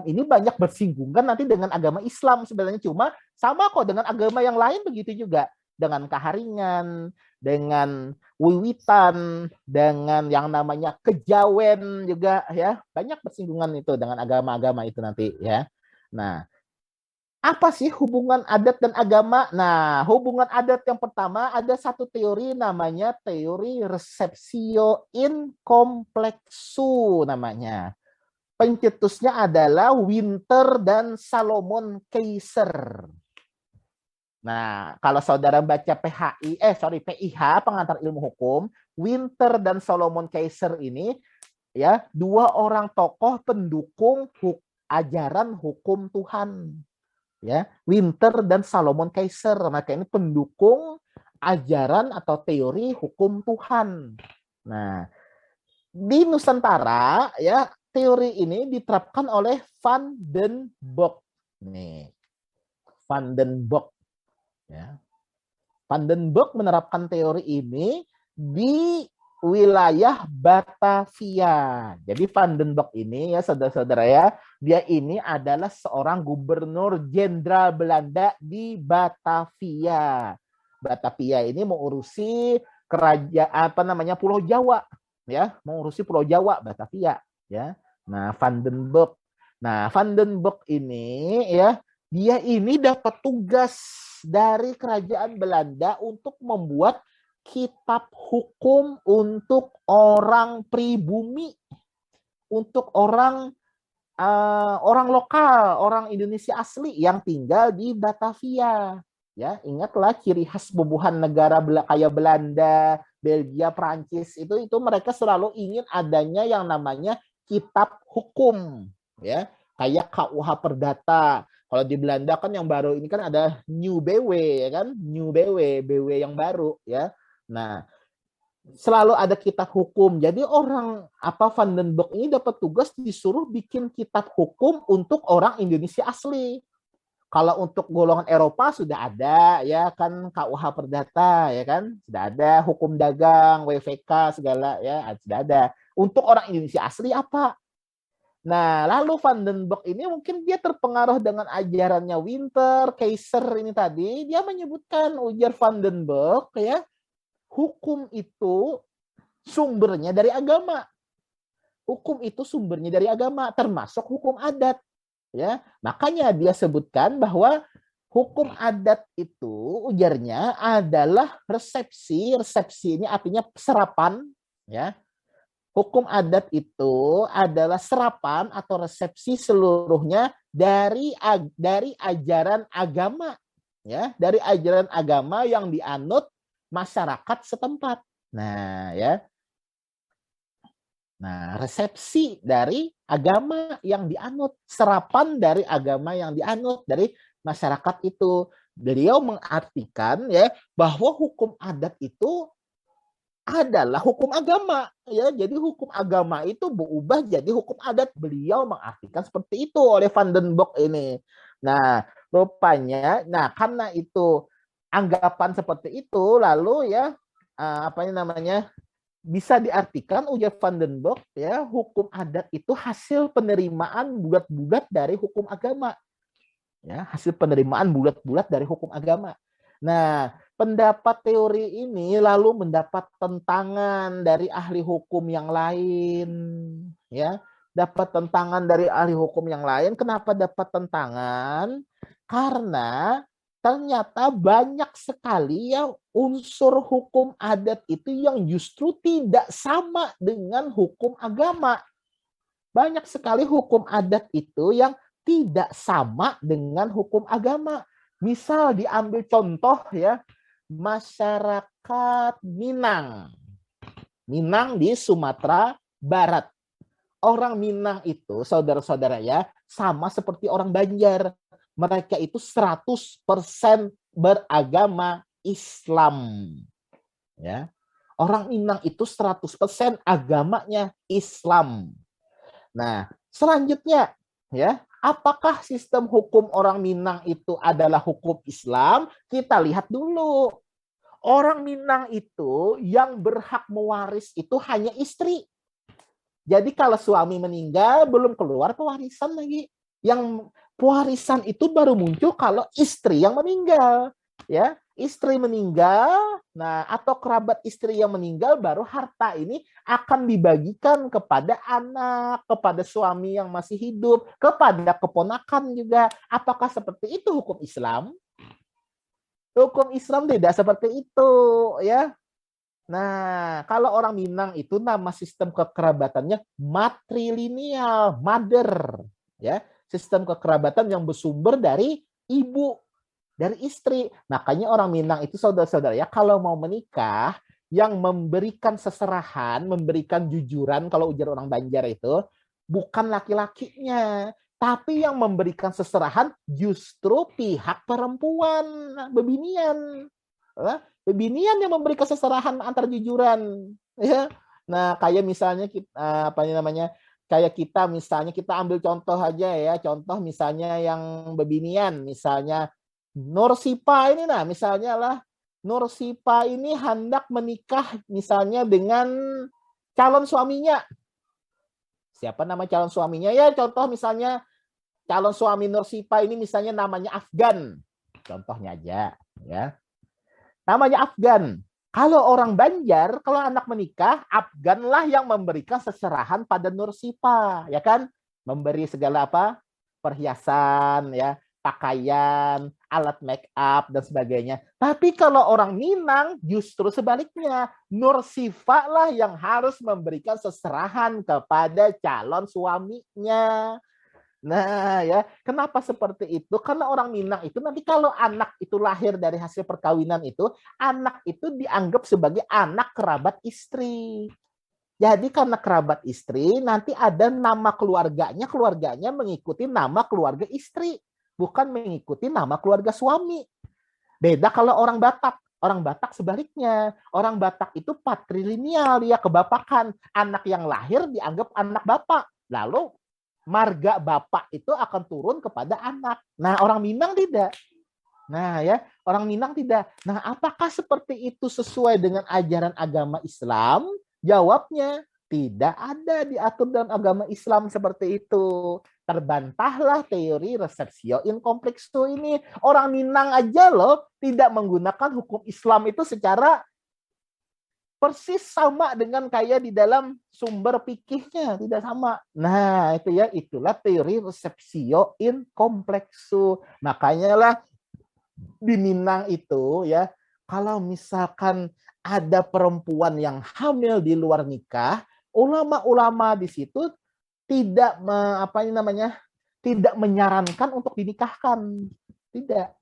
ini banyak bersinggungan nanti dengan agama Islam sebenarnya, cuma sama kok dengan agama yang lain begitu juga. Dengan Kaharingan, dengan Wiwitan, dengan yang namanya Kejawen juga ya. Banyak bersinggungan itu dengan agama-agama itu nanti ya. Nah, apa sih hubungan adat dan agama? Nah, hubungan adat yang pertama ada satu teori namanya teori receptio in complexu namanya. Pencetusnya adalah Winter dan Salomon Kaiser. Nah, kalau saudara baca PIH, pengantar ilmu hukum, Winter dan Solomon Kaiser ini ya, dua orang tokoh pendukung ajaran hukum Tuhan. Ya, Winter dan Salomon Kaiser, mereka ini pendukung ajaran atau teori hukum Tuhan. Nah, di Nusantara ya, teori ini diterapkan oleh Van den Bosch. Nih, Van den Bosch ya. Van den Bosch menerapkan teori ini di wilayah Batavia. Jadi Van den Bosch ini ya saudara-saudara ya, dia ini adalah seorang gubernur jenderal Belanda di Batavia. Batavia ini mengurusi kerajaan Pulau Jawa ya, mengurusi Pulau Jawa Batavia ya. Nah, Van den Bosch. Nah, Van den Bosch ini ya, dia ini dapat tugas dari kerajaan Belanda untuk membuat kitab hukum untuk orang pribumi, untuk orang lokal, orang Indonesia asli yang tinggal di Batavia. Ya, ingatlah ciri khas bubuhan negara kayak Belanda, Belgia, Prancis itu mereka selalu ingin adanya yang namanya kitab hukum, ya, kayak KUH Perdata. Kalau di Belanda kan yang baru ini kan ada New BW ya kan, New BW, BW yang baru ya. Nah, selalu ada kitab hukum. Jadi orang Van den Broek ini dapat tugas disuruh bikin kitab hukum untuk orang Indonesia asli. Kalau untuk golongan Eropa sudah ada ya kan KUH Perdata ya kan sudah ada hukum dagang WVK segala ya sudah ada. Untuk orang Indonesia asli apa? Nah, lalu Van den Broek ini mungkin dia terpengaruh dengan ajarannya Winter, Kaiser ini tadi, dia menyebutkan ujar Van den Broek ya, hukum itu sumbernya dari agama. Hukum itu sumbernya dari agama, termasuk hukum adat. Ya, makanya dia sebutkan bahwa hukum adat itu ujarnya adalah resepsi. Resepsi ini artinya serapan. Ya, hukum adat itu adalah serapan atau resepsi seluruhnya dari ajaran agama. Ya, dari ajaran agama yang dianut masyarakat setempat. Nah, ya. Nah, resepsi dari agama yang dianut, serapan dari agama yang dianut dari masyarakat itu. Beliau mengartikan ya bahwa hukum adat itu adalah hukum agama ya. Jadi hukum agama itu berubah jadi hukum adat. Beliau mengartikan seperti itu oleh Van den Broek ini. Nah, rupanya karena itu anggapan seperti itu lalu ya bisa diartikan ujar Van den Broek ya hukum adat itu hasil penerimaan bulat-bulat dari hukum agama ya hasil penerimaan bulat-bulat dari hukum agama. Nah, pendapat teori ini lalu mendapat tentangan dari ahli hukum yang lain ya dapat tentangan dari ahli hukum yang lain. Kenapa dapat tentangan? Karena ternyata banyak sekali yang unsur hukum adat itu yang justru tidak sama dengan hukum agama. Banyak sekali hukum adat itu yang tidak sama dengan hukum agama. Misal diambil contoh ya, masyarakat Minang. Minang di Sumatera Barat. Orang Minang itu, saudara-saudara ya, sama seperti orang Banjar. Mereka itu 100% beragama Islam. Ya. Orang Minang itu 100% agamanya Islam. Nah, selanjutnya ya, apakah sistem hukum orang Minang itu adalah hukum Islam? Kita lihat dulu. Orang Minang itu yang berhak mewaris itu hanya istri. Jadi kalau suami meninggal belum keluar pewarisan lagi. Yang pewarisan itu baru muncul kalau istri yang meninggal, ya. Istri meninggal, nah atau kerabat istri yang meninggal baru harta ini akan dibagikan kepada anak, kepada suami yang masih hidup, kepada keponakan juga. Apakah seperti itu hukum Islam? Hukum Islam tidak seperti itu, ya. Nah, kalau orang Minang itu nama sistem kekerabatannya matrilineal, mother, ya. Sistem kekerabatan yang bersumber dari ibu, dari istri. Makanya orang Minang itu saudara-saudara ya, kalau mau menikah, yang memberikan seserahan, memberikan jujuran, kalau ujar orang Banjar itu, bukan laki-lakinya, tapi yang memberikan seserahan justru pihak perempuan, bebinian. Bebinian yang memberikan seserahan antar jujuran. Ya. Nah, kayak misalnya kayak kita misalnya kita ambil contoh aja ya, contoh misalnya yang bebinian, misalnya Nursipa ini misalnya lah Nursipa ini hendak menikah misalnya dengan calon suaminya. Siapa nama calon suaminya? Ya contoh misalnya calon suami Nursipa ini misalnya namanya Afgan. Contohnya aja ya. Namanya Afgan. Kalau orang Banjar, kalau anak menikah, Afgan lah yang memberikan seserahan pada Nursipa, ya kan? Memberi segala apa? Perhiasan, ya, pakaian, alat make up dan sebagainya. Tapi kalau orang Minang justru sebaliknya, Nursipa lah yang harus memberikan seserahan kepada calon suaminya. Nah, ya, kenapa seperti itu? Karena orang Minang itu nanti kalau anak itu lahir dari hasil perkawinan itu, anak itu dianggap sebagai anak kerabat istri. Jadi karena kerabat istri, nanti ada nama keluarganya mengikuti nama keluarga istri. bukan mengikuti nama keluarga suami. Beda kalau orang Batak. Orang Batak sebaliknya. Orang Batak itu patrilineal, dia kebapakan. Anak yang lahir dianggap anak bapak. Lalu marga bapak itu akan turun kepada anak. Nah, orang Minang tidak. Nah, ya, orang Minang tidak. Nah, apakah seperti itu sesuai dengan ajaran agama Islam? Jawabnya, tidak ada diatur dalam agama Islam seperti itu. Terbantahlah teori receptio in complexo ini. Orang Minang aja loh tidak menggunakan hukum Islam itu secara persis sama dengan kayak di dalam sumber fikihnya, tidak sama. Nah, itu ya, itulah teori receptio in complexo. Makanya lah di Minang itu ya, kalau misalkan ada perempuan yang hamil di luar nikah, ulama-ulama di situ tidak tidak menyarankan untuk dinikahkan, tidak,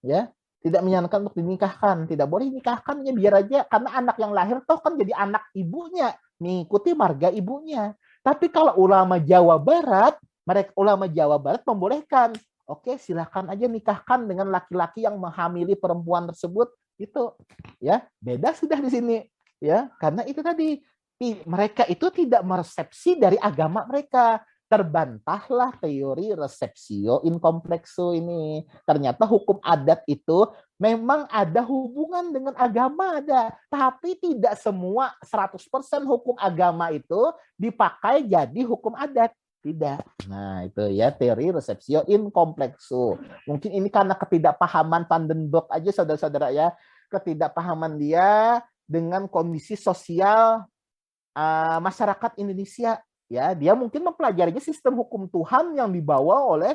ya, tidak menyarankan untuk dinikahkan, tidak boleh dinikahkan, ya biar aja, karena anak yang lahir toh kan jadi anak ibunya, mengikuti marga ibunya. Tapi kalau ulama Jawa Barat membolehkan, oke, silakan aja nikahkan dengan laki-laki yang menghamili perempuan tersebut, itu ya beda sudah di sini, ya, karena itu tadi mereka itu tidak meresepsi dari agama mereka. Terbantahlah teori receptio in complexo ini. Ternyata hukum adat itu memang ada hubungan dengan agama ada, tapi tidak semua 100% hukum agama itu dipakai jadi hukum adat. Tidak. Nah, itu ya teori receptio in complexo. Mungkin ini karena ketidakpahaman Van den Broek aja saudara-saudara ya. Ketidakpahaman dia dengan kondisi sosial masyarakat Indonesia, ya, dia mungkin mempelajari sistem hukum Tuhan yang dibawa oleh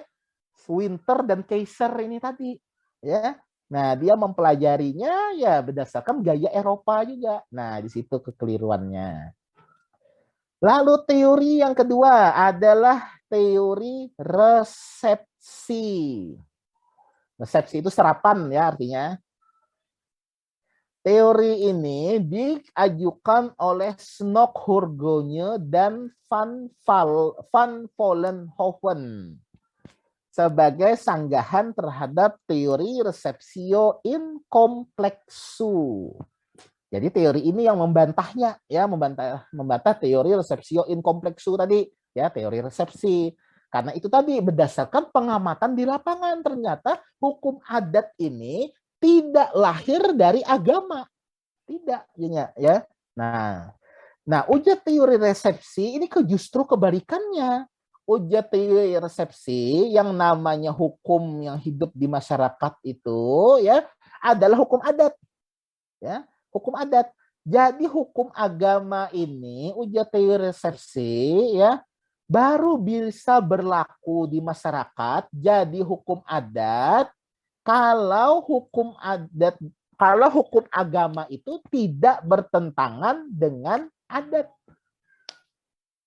Winter dan Kaiser ini tadi, ya. Nah, dia mempelajarinya ya berdasarkan gaya Eropa juga. Nah, di situ kekeliruannya. Lalu teori yang kedua adalah teori resepsi. Resepsi itu serapan ya artinya. Teori ini diajukan oleh Snokhurgonje dan Van Vollenhoven sebagai sanggahan terhadap teori receptio in complexo. Jadi teori ini yang membantahnya, ya, membantah teori receptio in complexo tadi, ya, teori resepsi. Karena itu tadi berdasarkan pengamatan di lapangan ternyata hukum adat ini tidak lahir dari agama, tidak, ya. Nah, ujar teori resepsi ini justru kebalikannya. Ujar teori resepsi yang namanya hukum yang hidup di masyarakat itu, ya, adalah hukum adat, ya, hukum adat. Jadi hukum agama ini, ujar teori resepsi, ya, baru bisa berlaku di masyarakat jadi hukum adat kalau hukum agama itu tidak bertentangan dengan adat.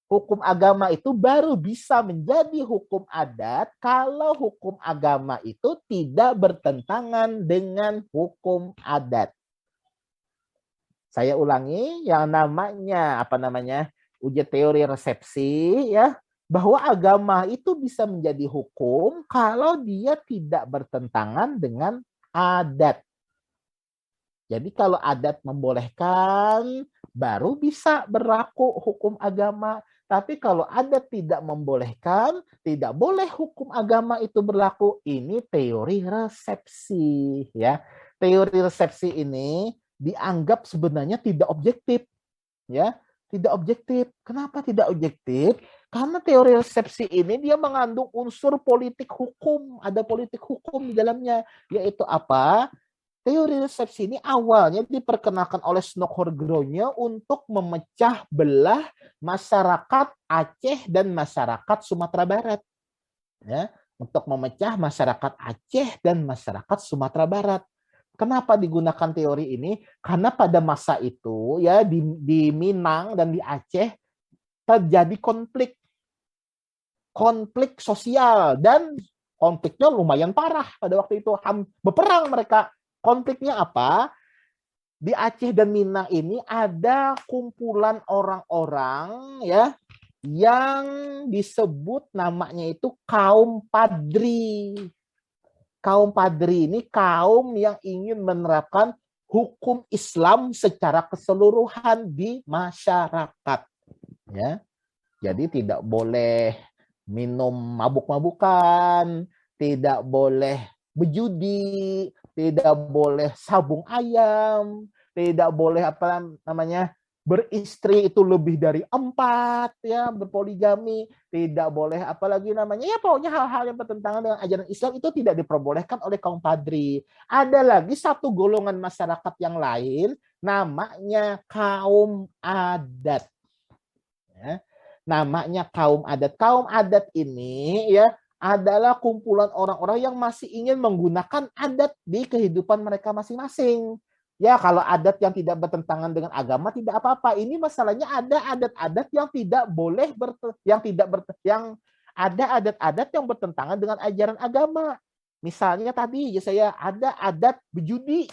Hukum agama itu baru bisa menjadi hukum adat kalau hukum agama itu tidak bertentangan dengan hukum adat. Saya ulangi, yang namanya uji teori resepsi, ya, bahwa agama itu bisa menjadi hukum kalau dia tidak bertentangan dengan adat. Jadi kalau adat membolehkan, baru bisa berlaku hukum agama. Tapi kalau adat tidak membolehkan, tidak boleh hukum agama itu berlaku. Ini teori resepsi, ya. Teori resepsi ini dianggap sebenarnya tidak objektif, ya. Tidak objektif. Kenapa tidak objektif? Karena teori resepsi ini dia mengandung unsur politik hukum, ada politik hukum di dalamnya, yaitu apa? Teori resepsi ini awalnya diperkenalkan oleh Snokhurgonje untuk memecah belah masyarakat Aceh dan masyarakat Sumatera Barat, ya, untuk memecah masyarakat Aceh dan masyarakat Sumatera Barat. Kenapa digunakan teori ini? Karena pada masa itu, ya, di Minang dan di Aceh terjadi konflik sosial, dan konfliknya lumayan parah pada waktu itu, berperang mereka. Konfliknya apa? Di Aceh dan Minang ini ada kumpulan orang-orang, ya, yang disebut namanya itu kaum Padri. Kaum Padri ini kaum yang ingin menerapkan hukum Islam secara keseluruhan di masyarakat. Ya, jadi tidak boleh minum mabuk-mabukan, tidak boleh berjudi, tidak boleh sabung ayam, tidak boleh apa namanya beristri itu lebih dari 4, ya, berpoligami, tidak boleh apalagi namanya, ya pokoknya hal-hal yang bertentangan dengan ajaran Islam itu tidak diperbolehkan oleh kaum Padri. Ada lagi satu golongan masyarakat yang lain, namanya kaum adat. Ya. Namanya kaum adat. Kaum adat ini ya adalah kumpulan orang-orang yang masih ingin menggunakan adat di kehidupan mereka masing-masing. Ya, kalau adat yang tidak bertentangan dengan agama tidak apa-apa. Ini masalahnya ada adat-adat yang tidak boleh yang ada adat-adat yang bertentangan dengan ajaran agama. Misalnya tadi ya saya ada adat berjudi,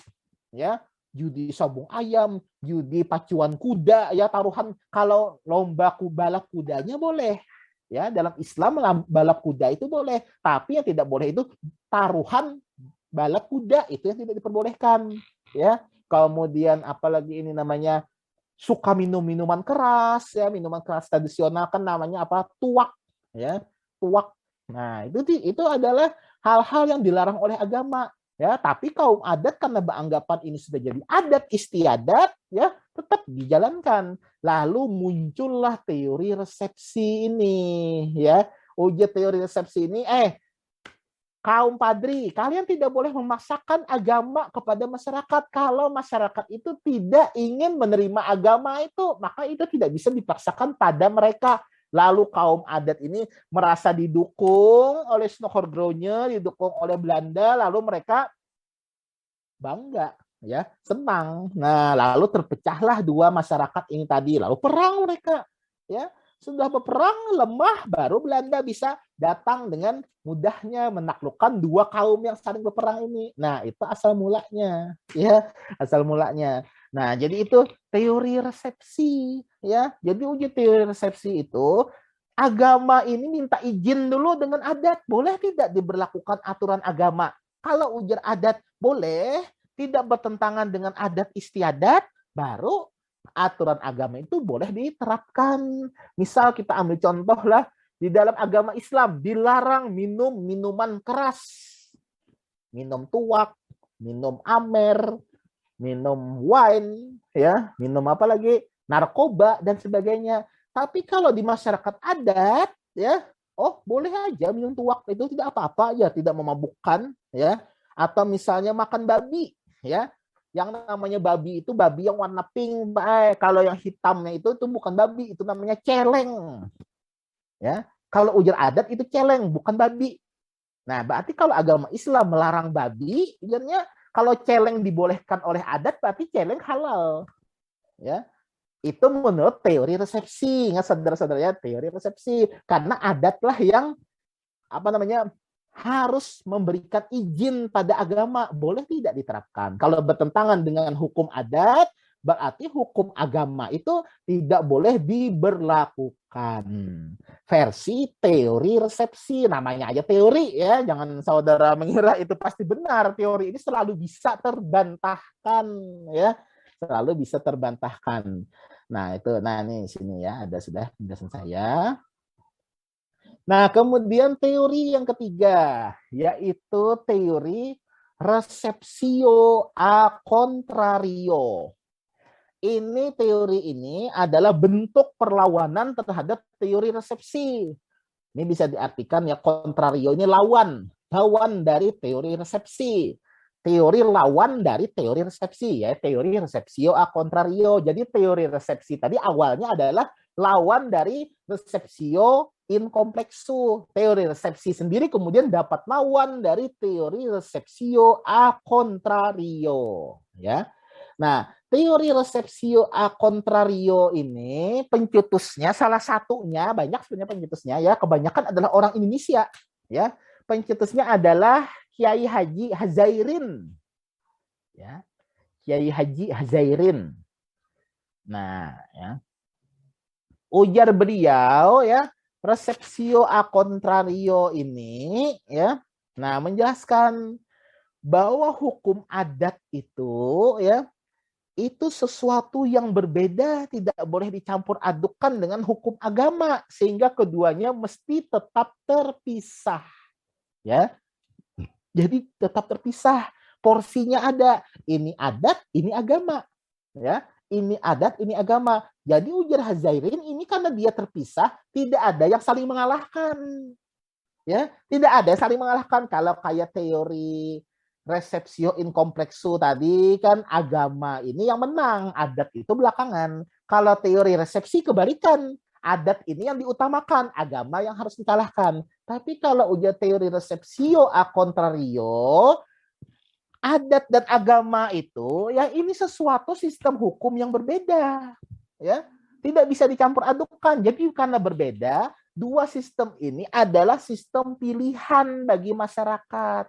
ya, judi sabung ayam, judi pacuan kuda, ya taruhan. Kalau lomba balap kudanya boleh. Ya, dalam Islam balap kuda itu boleh, tapi yang tidak boleh itu taruhan balap kuda, itu yang tidak diperbolehkan, ya. Kemudian apalagi ini namanya suka minum minuman keras, ya, minuman keras tradisional kan namanya apa? Tuak, ya, tuak. Nah, itu adalah hal-hal yang dilarang oleh agama, ya. Tapi kaum adat karena beranggapan ini sudah jadi adat istiadat, ya, tetap dijalankan. Lalu muncullah teori resepsi ini, ya. Uji teori resepsi ini, kaum Padri, kalian tidak boleh memaksakan agama kepada masyarakat. Kalau masyarakat itu tidak ingin menerima agama itu, maka itu tidak bisa dipaksakan pada mereka. Lalu kaum adat ini merasa didukung oleh Snohordronje, didukung oleh Belanda, lalu mereka bangga, ya, senang. Nah, lalu terpecahlah dua masyarakat ini tadi, lalu perang mereka, ya. Sudah berperang lemah, baru Belanda bisa datang dengan mudahnya menaklukkan dua kaum yang saling berperang ini. Nah, itu asal mulanya, ya, asal mulanya. Nah, jadi itu teori resepsi, ya. Jadi uji teori resepsi itu agama ini minta izin dulu dengan adat, boleh tidak diberlakukan aturan agama. Kalau ujar adat boleh, tidak bertentangan dengan adat istiadat, baru aturan agama itu boleh diterapkan. Misal kita ambil contoh lah, di dalam agama Islam dilarang minum minuman keras. Minum tuak, minum amer, minum wine, ya, minum apa lagi? Narkoba dan sebagainya. Tapi kalau di masyarakat adat, ya, oh boleh aja minum tuak, itu tidak apa-apa ya, tidak memabukkan, ya. Atau misalnya makan babi, ya. Yang namanya babi itu babi yang warna pink, kalau yang hitamnya itu bukan babi, itu namanya celeng. Ya, kalau ujar adat itu celeng, bukan babi. Nah, berarti kalau agama Islam melarang babi, ujarnya kalau celeng dibolehkan oleh adat, berarti celeng halal. Ya, itu menurut teori resepsi. Ingat saudara-saudara ya, teori resepsi. Karena adatlah yang apa namanya harus memberikan izin pada agama, boleh tidak diterapkan. Kalau bertentangan dengan hukum adat, berarti hukum agama itu tidak boleh diberlakukan. Versi teori resepsi, namanya aja teori ya, jangan saudara mengira itu pasti benar. Teori ini selalu bisa terbantahkan, ya, selalu bisa terbantahkan. Nah itu, nah ini sini ya ada sudah penjelasan saya. Nah, kemudian teori yang ketiga, yaitu teori receptio a contrario. Teori ini adalah bentuk perlawanan terhadap teori resepsi. Ini bisa diartikan ya, contrario ini lawan dari teori resepsi. Teori lawan dari teori resepsi, ya, teori receptio a contrario. Jadi teori resepsi tadi awalnya adalah lawan dari receptio in complexu. Teori resepsi sendiri kemudian dapat lawan dari teori receptio a contrario, ya. Nah, teori receptio a contrario ini pencetusnya salah satunya, banyak sebenarnya pencetusnya ya, kebanyakan adalah orang Indonesia, ya. Pencetusnya adalah Kiai Haji Hazairin. Ya. Kiai Haji Hazairin. Nah, ya. Ujar beliau ya, receptio a contrario ini ya. Nah, menjelaskan bahwa hukum adat itu ya itu sesuatu yang berbeda, tidak boleh dicampur adukkan dengan hukum agama, sehingga keduanya mesti tetap terpisah. Ya, jadi tetap terpisah. Porsinya ada. Ini adat, ini agama. Ya, ini adat, ini agama. Jadi ujar Hazairin ini karena dia terpisah, tidak ada yang saling mengalahkan. Ya, tidak ada yang saling mengalahkan. Kalau kayak teori resepsio in complexo tadi kan agama ini yang menang, adat itu belakangan. Kalau teori resepsi kebalikan, adat ini yang diutamakan, agama yang harus dikalahkan. Tapi kalau ujar teori resepsio a contrario, adat dan agama itu ya ini sesuatu sistem hukum yang berbeda. Ya, tidak bisa dicampur adukkan. Jadi karena berbeda, dua sistem ini adalah sistem pilihan bagi masyarakat.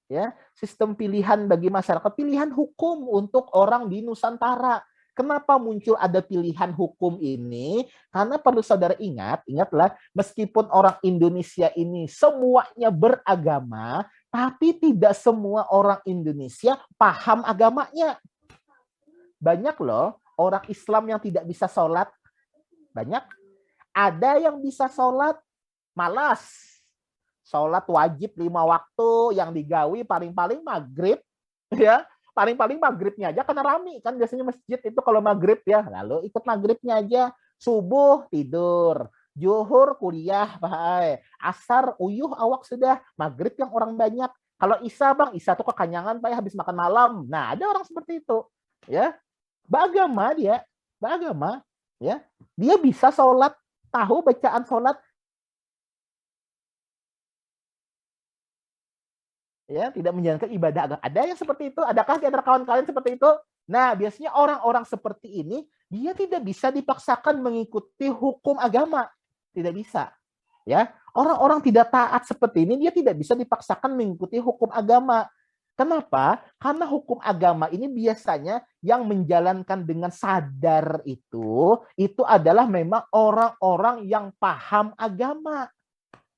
Ya, sistem pilihan bagi masyarakat, pilihan hukum untuk orang di Nusantara. Kenapa muncul ada pilihan hukum ini? Karena perlu saudara ingatlah, meskipun orang Indonesia ini semuanya beragama, tapi tidak semua orang Indonesia paham agamanya. Banyak loh orang Islam yang tidak bisa sholat. Banyak. Ada yang bisa sholat, malas. Sholat wajib 5 waktu yang digawi paling-paling maghrib, ya paling-paling maghribnya aja karena rame kan biasanya masjid itu kalau maghrib ya, lalu ikut maghribnya aja, subuh tidur, zuhur kuliah, asar uyuh awak sudah, maghrib yang orang banyak, kalau isya bang, isya tuh kekanyangan pak habis makan malam, nah ada orang seperti itu, ya beragama ya dia bisa sholat, tahu bacaan sholat, ya tidak menjalankan ibadah agama. Ada yang seperti itu? Adakah di antara kawan kalian seperti itu? Nah, biasanya orang-orang seperti ini dia tidak bisa dipaksakan mengikuti hukum agama. Tidak bisa. Ya, orang-orang tidak taat seperti ini dia tidak bisa dipaksakan mengikuti hukum agama. Kenapa? Karena hukum agama ini biasanya yang menjalankan dengan sadar itu adalah memang orang-orang yang paham agama.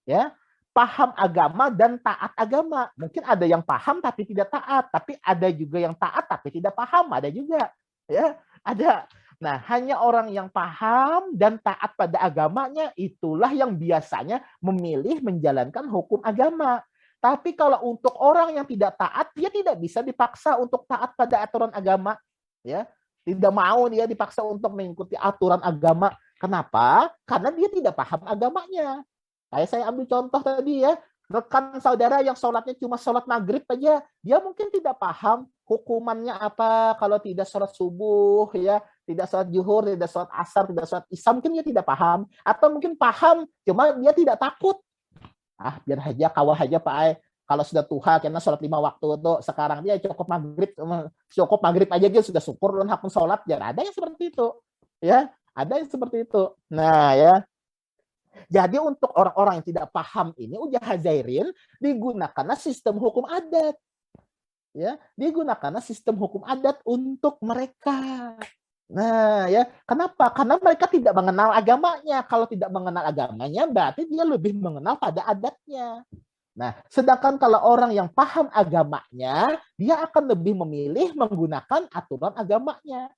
Ya, paham agama dan taat agama. Mungkin ada yang paham tapi tidak taat, tapi ada juga yang taat tapi tidak paham, ada juga. Ya, ada. Nah, hanya orang yang paham dan taat pada agamanya itulah yang biasanya memilih menjalankan hukum agama. Tapi kalau untuk orang yang tidak taat, dia tidak bisa dipaksa untuk taat pada aturan agama, ya. Tidak mau dia dipaksa untuk mengikuti aturan agama. Kenapa? Karena dia tidak paham agamanya. Kayak saya ambil contoh tadi ya, rekan saudara yang sholatnya cuma sholat maghrib aja, dia mungkin tidak paham hukumannya apa kalau tidak sholat subuh, ya, tidak sholat zuhur, tidak sholat asar, tidak sholat isya, mungkin dia tidak paham. Atau mungkin paham, cuma dia tidak takut. Biar aja, kawal aja Pak Ai. Kalau sudah tuha, karena sholat 5 waktu tuh, sekarang dia cukup maghrib aja dia sudah syukur dan hakun sholat. Ya, ada yang seperti itu. Ya, ada yang seperti itu. Nah, ya. Jadi untuk orang-orang yang tidak paham ini ujar Hazairin digunakanlah sistem hukum adat. Ya, digunakanlah sistem hukum adat untuk mereka. Nah, ya, kenapa? Karena mereka tidak mengenal agamanya. Kalau tidak mengenal agamanya, berarti dia lebih mengenal pada adatnya. Nah, sedangkan kalau orang yang paham agamanya, dia akan lebih memilih menggunakan aturan agamanya.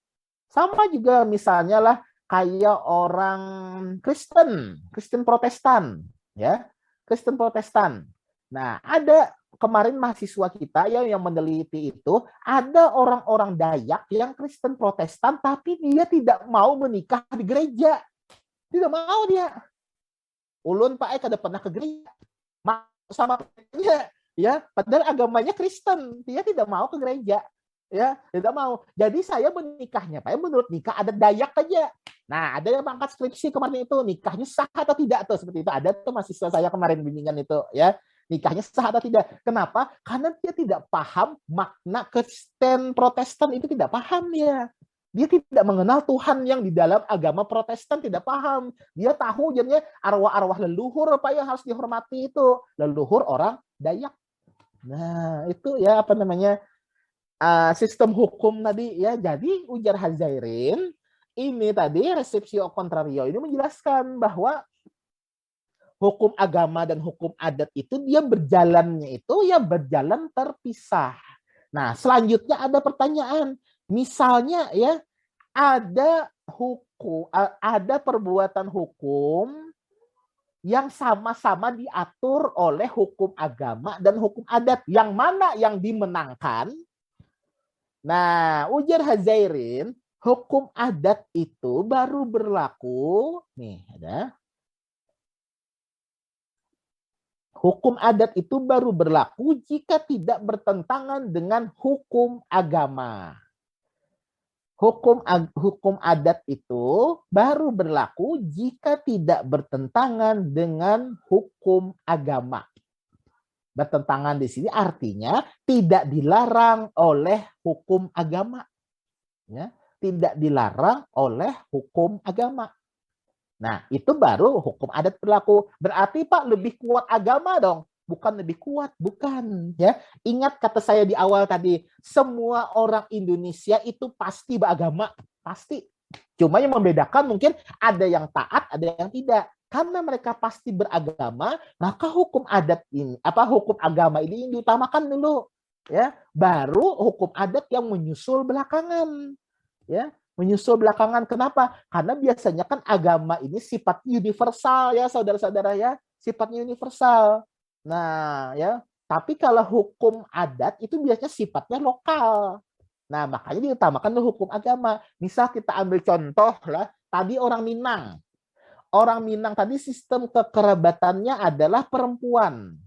Sama juga misalnya lah kayak orang Kristen Protestan, ya, Kristen Protestan. Nah, ada kemarin mahasiswa kita yang meneliti itu, ada orang-orang Dayak yang Kristen Protestan, tapi dia tidak mau menikah di gereja, tidak mau dia. Ulun Pak Eka pernah ke gereja, sama dia, ya, padahal agamanya Kristen, dia tidak mau ke gereja. Ya, tidak mau. Jadi saya menikahnya, Pak, menurut nikah adat Dayak aja. Nah, ada yang mengangkat skripsi kemarin itu, nikahnya sah atau tidak tuh, seperti itu. Ada tuh mahasiswa saya kemarin bimbingan itu, ya. Nikahnya sah atau tidak. Kenapa? Karena dia tidak paham makna Kristen Protestan itu, tidak paham dia. Dia tidak mengenal Tuhan yang di dalam agama Protestan, tidak paham. Dia tahu jadinya arwah-arwah leluhur apa yang harus dihormati itu. Leluhur orang Dayak. Nah, itu ya apa namanya? Sistem hukum tadi ya. Jadi ujar Hazairin ini tadi resepsio contrario ini menjelaskan bahwa hukum agama dan hukum adat itu dia berjalannya itu ya berjalan terpisah. Nah, selanjutnya ada pertanyaan. Misalnya ya, ada perbuatan hukum yang sama-sama diatur oleh hukum agama dan hukum adat. Yang mana yang dimenangkan? Nah, ujar Hazairin, hukum adat itu baru berlaku. Nih, ada. Hukum adat itu baru berlaku jika tidak bertentangan dengan hukum agama. Hukum adat itu baru berlaku jika tidak bertentangan dengan hukum agama. Bertentangan di sini artinya tidak dilarang oleh hukum agama. Ya, tidak dilarang oleh hukum agama. Nah, itu baru hukum adat berlaku. Berarti Pak lebih kuat agama dong. Bukan lebih kuat, bukan ya. Ingat kata saya di awal tadi, semua orang Indonesia itu pasti beragama, pasti. Cuma yang membedakan mungkin ada yang taat, ada yang tidak. Karena mereka pasti beragama, maka hukum adat ini, hukum agama ini diutamakan dulu, ya. Baru hukum adat yang menyusul belakangan, ya. Menyusul belakangan. Kenapa? Karena biasanya kan agama ini sifatnya universal ya, saudara-saudara ya, sifatnya universal. Nah, ya, tapi kalau hukum adat itu biasanya sifatnya lokal. Nah, makanya diutamakan hukum agama. Misal kita ambil contoh lah, tadi orang Minang. Orang Minang tadi sistem kekerabatannya adalah perempuan.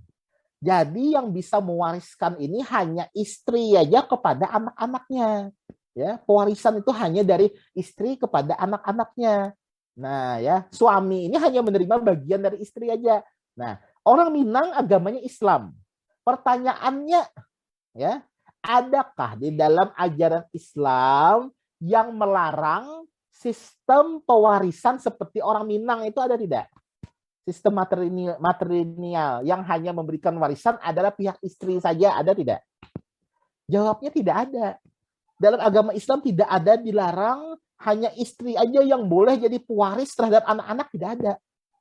Jadi yang bisa mewariskan ini hanya istri aja kepada anak-anaknya. Ya, pewarisan itu hanya dari istri kepada anak-anaknya. Nah, ya, suami ini hanya menerima bagian dari istri aja. Nah, orang Minang agamanya Islam. Pertanyaannya, ya, adakah di dalam ajaran Islam yang melarang sistem pewarisan seperti orang Minang itu ada tidak? Sistem matrilineal yang hanya memberikan warisan adalah pihak istri saja, ada tidak? Jawabnya tidak ada. Dalam agama Islam tidak ada dilarang hanya istri aja yang boleh jadi pewaris terhadap anak-anak, tidak ada.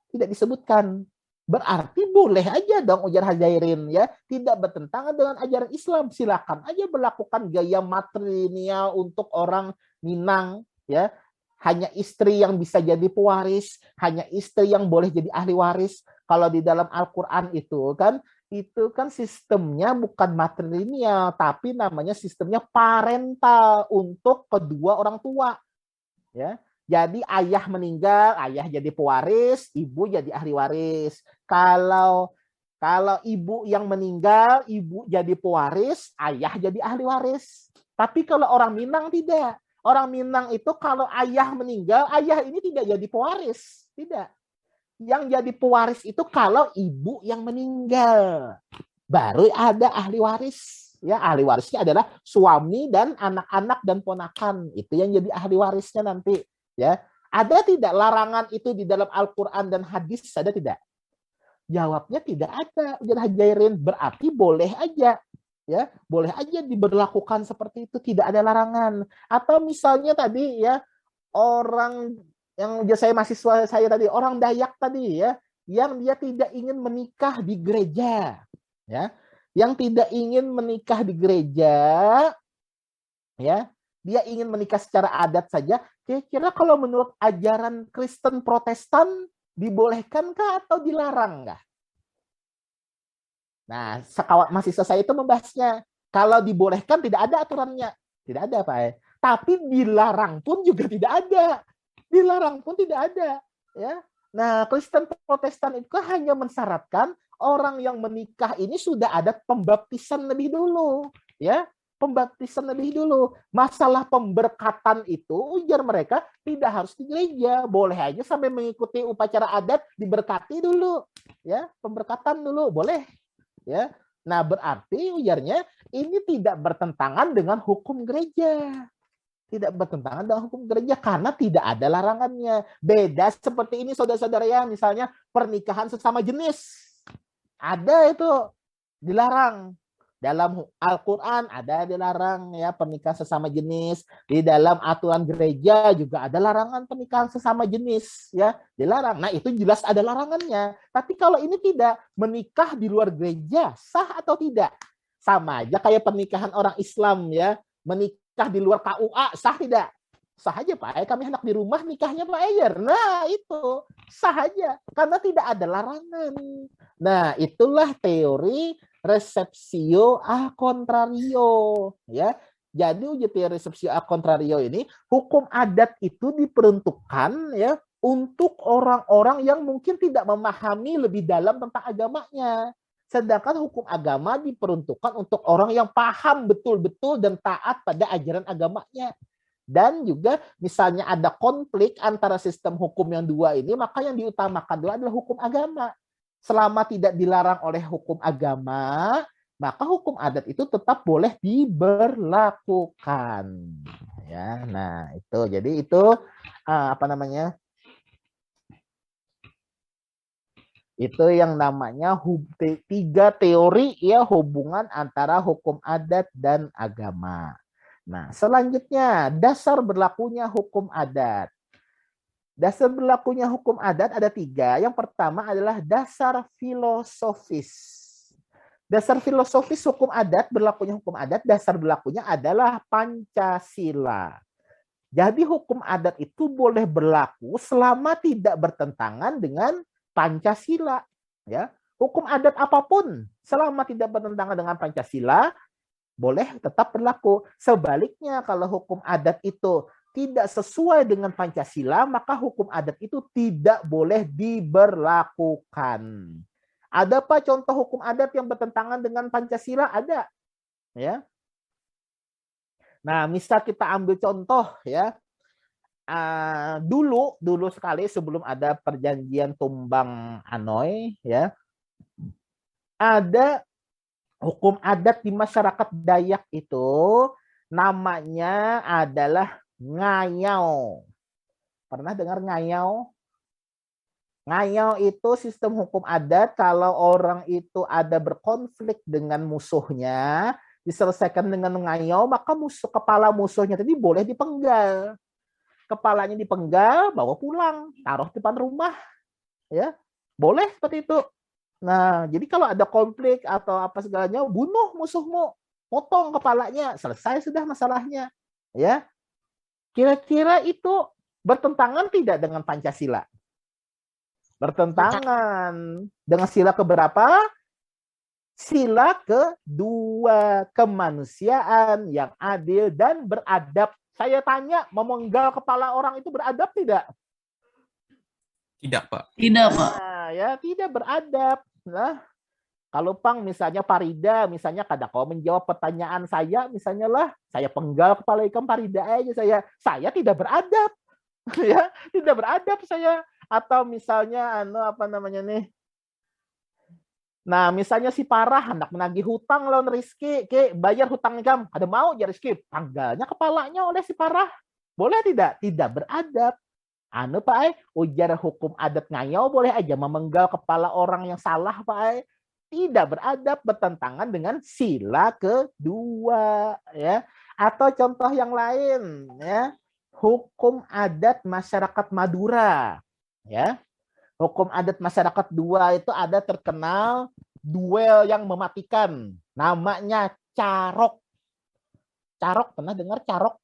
Tidak disebutkan. Berarti boleh aja dong ujar Hazairin ya, tidak bertentangan dengan ajaran Islam. Silakan aja berlakukan gaya matrilineal untuk orang Minang ya. Hanya istri yang bisa jadi pewaris, hanya istri yang boleh jadi ahli waris. Kalau di dalam Al-Qur'an itu kan sistemnya bukan matrilineal, tapi namanya sistemnya parental untuk kedua orang tua. Ya. Jadi ayah meninggal, ayah jadi pewaris, ibu jadi ahli waris. Kalau ibu yang meninggal, ibu jadi pewaris, ayah jadi ahli waris. Tapi kalau orang Minang tidak. Orang Minang itu kalau ayah meninggal, ayah ini tidak jadi pewaris. Tidak. Yang jadi pewaris itu kalau ibu yang meninggal. Baru ada ahli waris. Ya, ahli warisnya adalah suami dan anak-anak dan ponakan. Itu yang jadi ahli warisnya nanti. Ya, ada tidak larangan itu di dalam Al-Qur'an dan hadis? Ada tidak? Jawabnya tidak ada. Ujar Hazairin, berarti boleh aja. Ya, boleh aja diberlakukan seperti itu, tidak ada larangan. Atau misalnya tadi ya, orang yang saya mahasiswa saya tadi, orang Dayak tadi ya, yang dia tidak ingin menikah di gereja. Ya, yang tidak ingin menikah di gereja ya, dia ingin menikah secara adat saja. Kira-kira kalau menurut ajaran Kristen Protestan dibolehkankah atau dilarang nggak? Nah, sekawan mahasiswa saya itu membahasnya. Kalau dibolehkan tidak ada aturannya, tidak ada Pak. Tapi dilarang pun juga tidak ada. Dilarang pun tidak ada. Ya. Nah, Kristen Protestan itu hanya mensyaratkan orang yang menikah ini sudah ada pembaptisan lebih dulu, ya. Pembaptisan lebih dulu. Masalah pemberkatan itu ujar mereka tidak harus di gereja, boleh aja sampai mengikuti upacara adat diberkati dulu, ya, pemberkatan dulu boleh, ya. Nah, berarti ujarnya ini tidak bertentangan dengan hukum gereja. Tidak bertentangan dengan hukum gereja karena tidak ada larangannya. Beda seperti ini saudara-saudara ya, misalnya pernikahan sesama jenis. Ada itu dilarang. Dalam Al-Quran ada dilarang ya pernikahan sesama jenis. Di dalam aturan gereja juga ada larangan pernikahan sesama jenis ya, dilarang. Nah, itu jelas ada larangannya. Tapi kalau ini tidak, menikah di luar gereja sah atau tidak? Sama aja kayak pernikahan orang Islam ya, menikah di luar KUA sah tidak? Sah aja Pak, kami anak di rumah nikahnya Pak Eyer. Nah, itu sah aja karena tidak ada larangan. Nah, itulah teori receptio a contrario ya. Jadi uji teori receptio a contrario ini, hukum adat itu diperuntukkan ya untuk orang-orang yang mungkin tidak memahami lebih dalam tentang agamanya. Sedangkan hukum agama diperuntukkan untuk orang yang paham betul-betul dan taat pada ajaran agamanya. Dan juga misalnya ada konflik antara sistem hukum yang dua ini, maka yang diutamakan dulu adalah hukum agama. Selama tidak dilarang oleh hukum agama, maka hukum adat itu tetap boleh diberlakukan. Ya, nah itu. Jadi itu apa namanya? Itu yang namanya tiga teori ya hubungan antara hukum adat dan agama. Nah, selanjutnya dasar berlakunya hukum adat. Dasar berlakunya hukum adat ada tiga. Yang pertama adalah dasar filosofis. Dasar filosofis hukum adat, berlakunya hukum adat, dasar berlakunya adalah Pancasila. Jadi hukum adat itu boleh berlaku selama tidak bertentangan dengan Pancasila. Ya, hukum adat apapun selama tidak bertentangan dengan Pancasila boleh tetap berlaku. Sebaliknya kalau hukum adat itu tidak sesuai dengan Pancasila, maka hukum adat itu tidak boleh diberlakukan. Ada apa contoh hukum adat yang bertentangan dengan Pancasila? Ada. Ya. Nah, misal kita ambil contoh ya. Dulu sekali sebelum ada perjanjian Tumbang Hanoi ya. Ada hukum adat di masyarakat Dayak itu namanya adalah ngayau. Pernah dengar ngayau? Ngayau itu sistem hukum adat kalau orang itu ada berkonflik dengan musuhnya, diselesaikan dengan ngayau, maka kepala musuhnya tadi boleh dipenggal. Kepalanya dipenggal, bawa pulang, taruh di depan rumah. Ya, boleh seperti itu. Nah, jadi kalau ada konflik atau apa segalanya, bunuh musuhmu, potong kepalanya, selesai sudah masalahnya. Ya, kira-kira itu bertentangan tidak dengan Pancasila? Bertentangan dengan sila keberapa? Sila kedua, kemanusiaan yang adil dan beradab. Saya tanya, memenggal kepala orang itu beradab tidak? Tidak, Pak. Tidak, Pak. Nah, ya tidak beradab. Nah, kalau Pang misalnya Parida, misalnya kada kau menjawab pertanyaan saya, misalnya lah, saya penggal kepala ikan Parida aja saya tidak beradab. Ya, tidak beradab saya. Atau misalnya apa namanya nih? Nah, misalnya si Parah hendak menagih hutang lawan Rizky, bayar hutang ikam, ada mau ya Rizky, panggalnya kepalanya oleh si Parah. Boleh tidak? Tidak beradab. Pak, ujar hukum adat ngayau boleh aja memenggal kepala orang yang salah, Pak. Tidak beradab, bertentangan dengan sila kedua, ya. Atau contoh yang lain, ya. Hukum adat masyarakat Madura, ya. Hukum adat masyarakat dua itu ada terkenal duel yang mematikan, namanya carok. Carok, pernah dengar carok?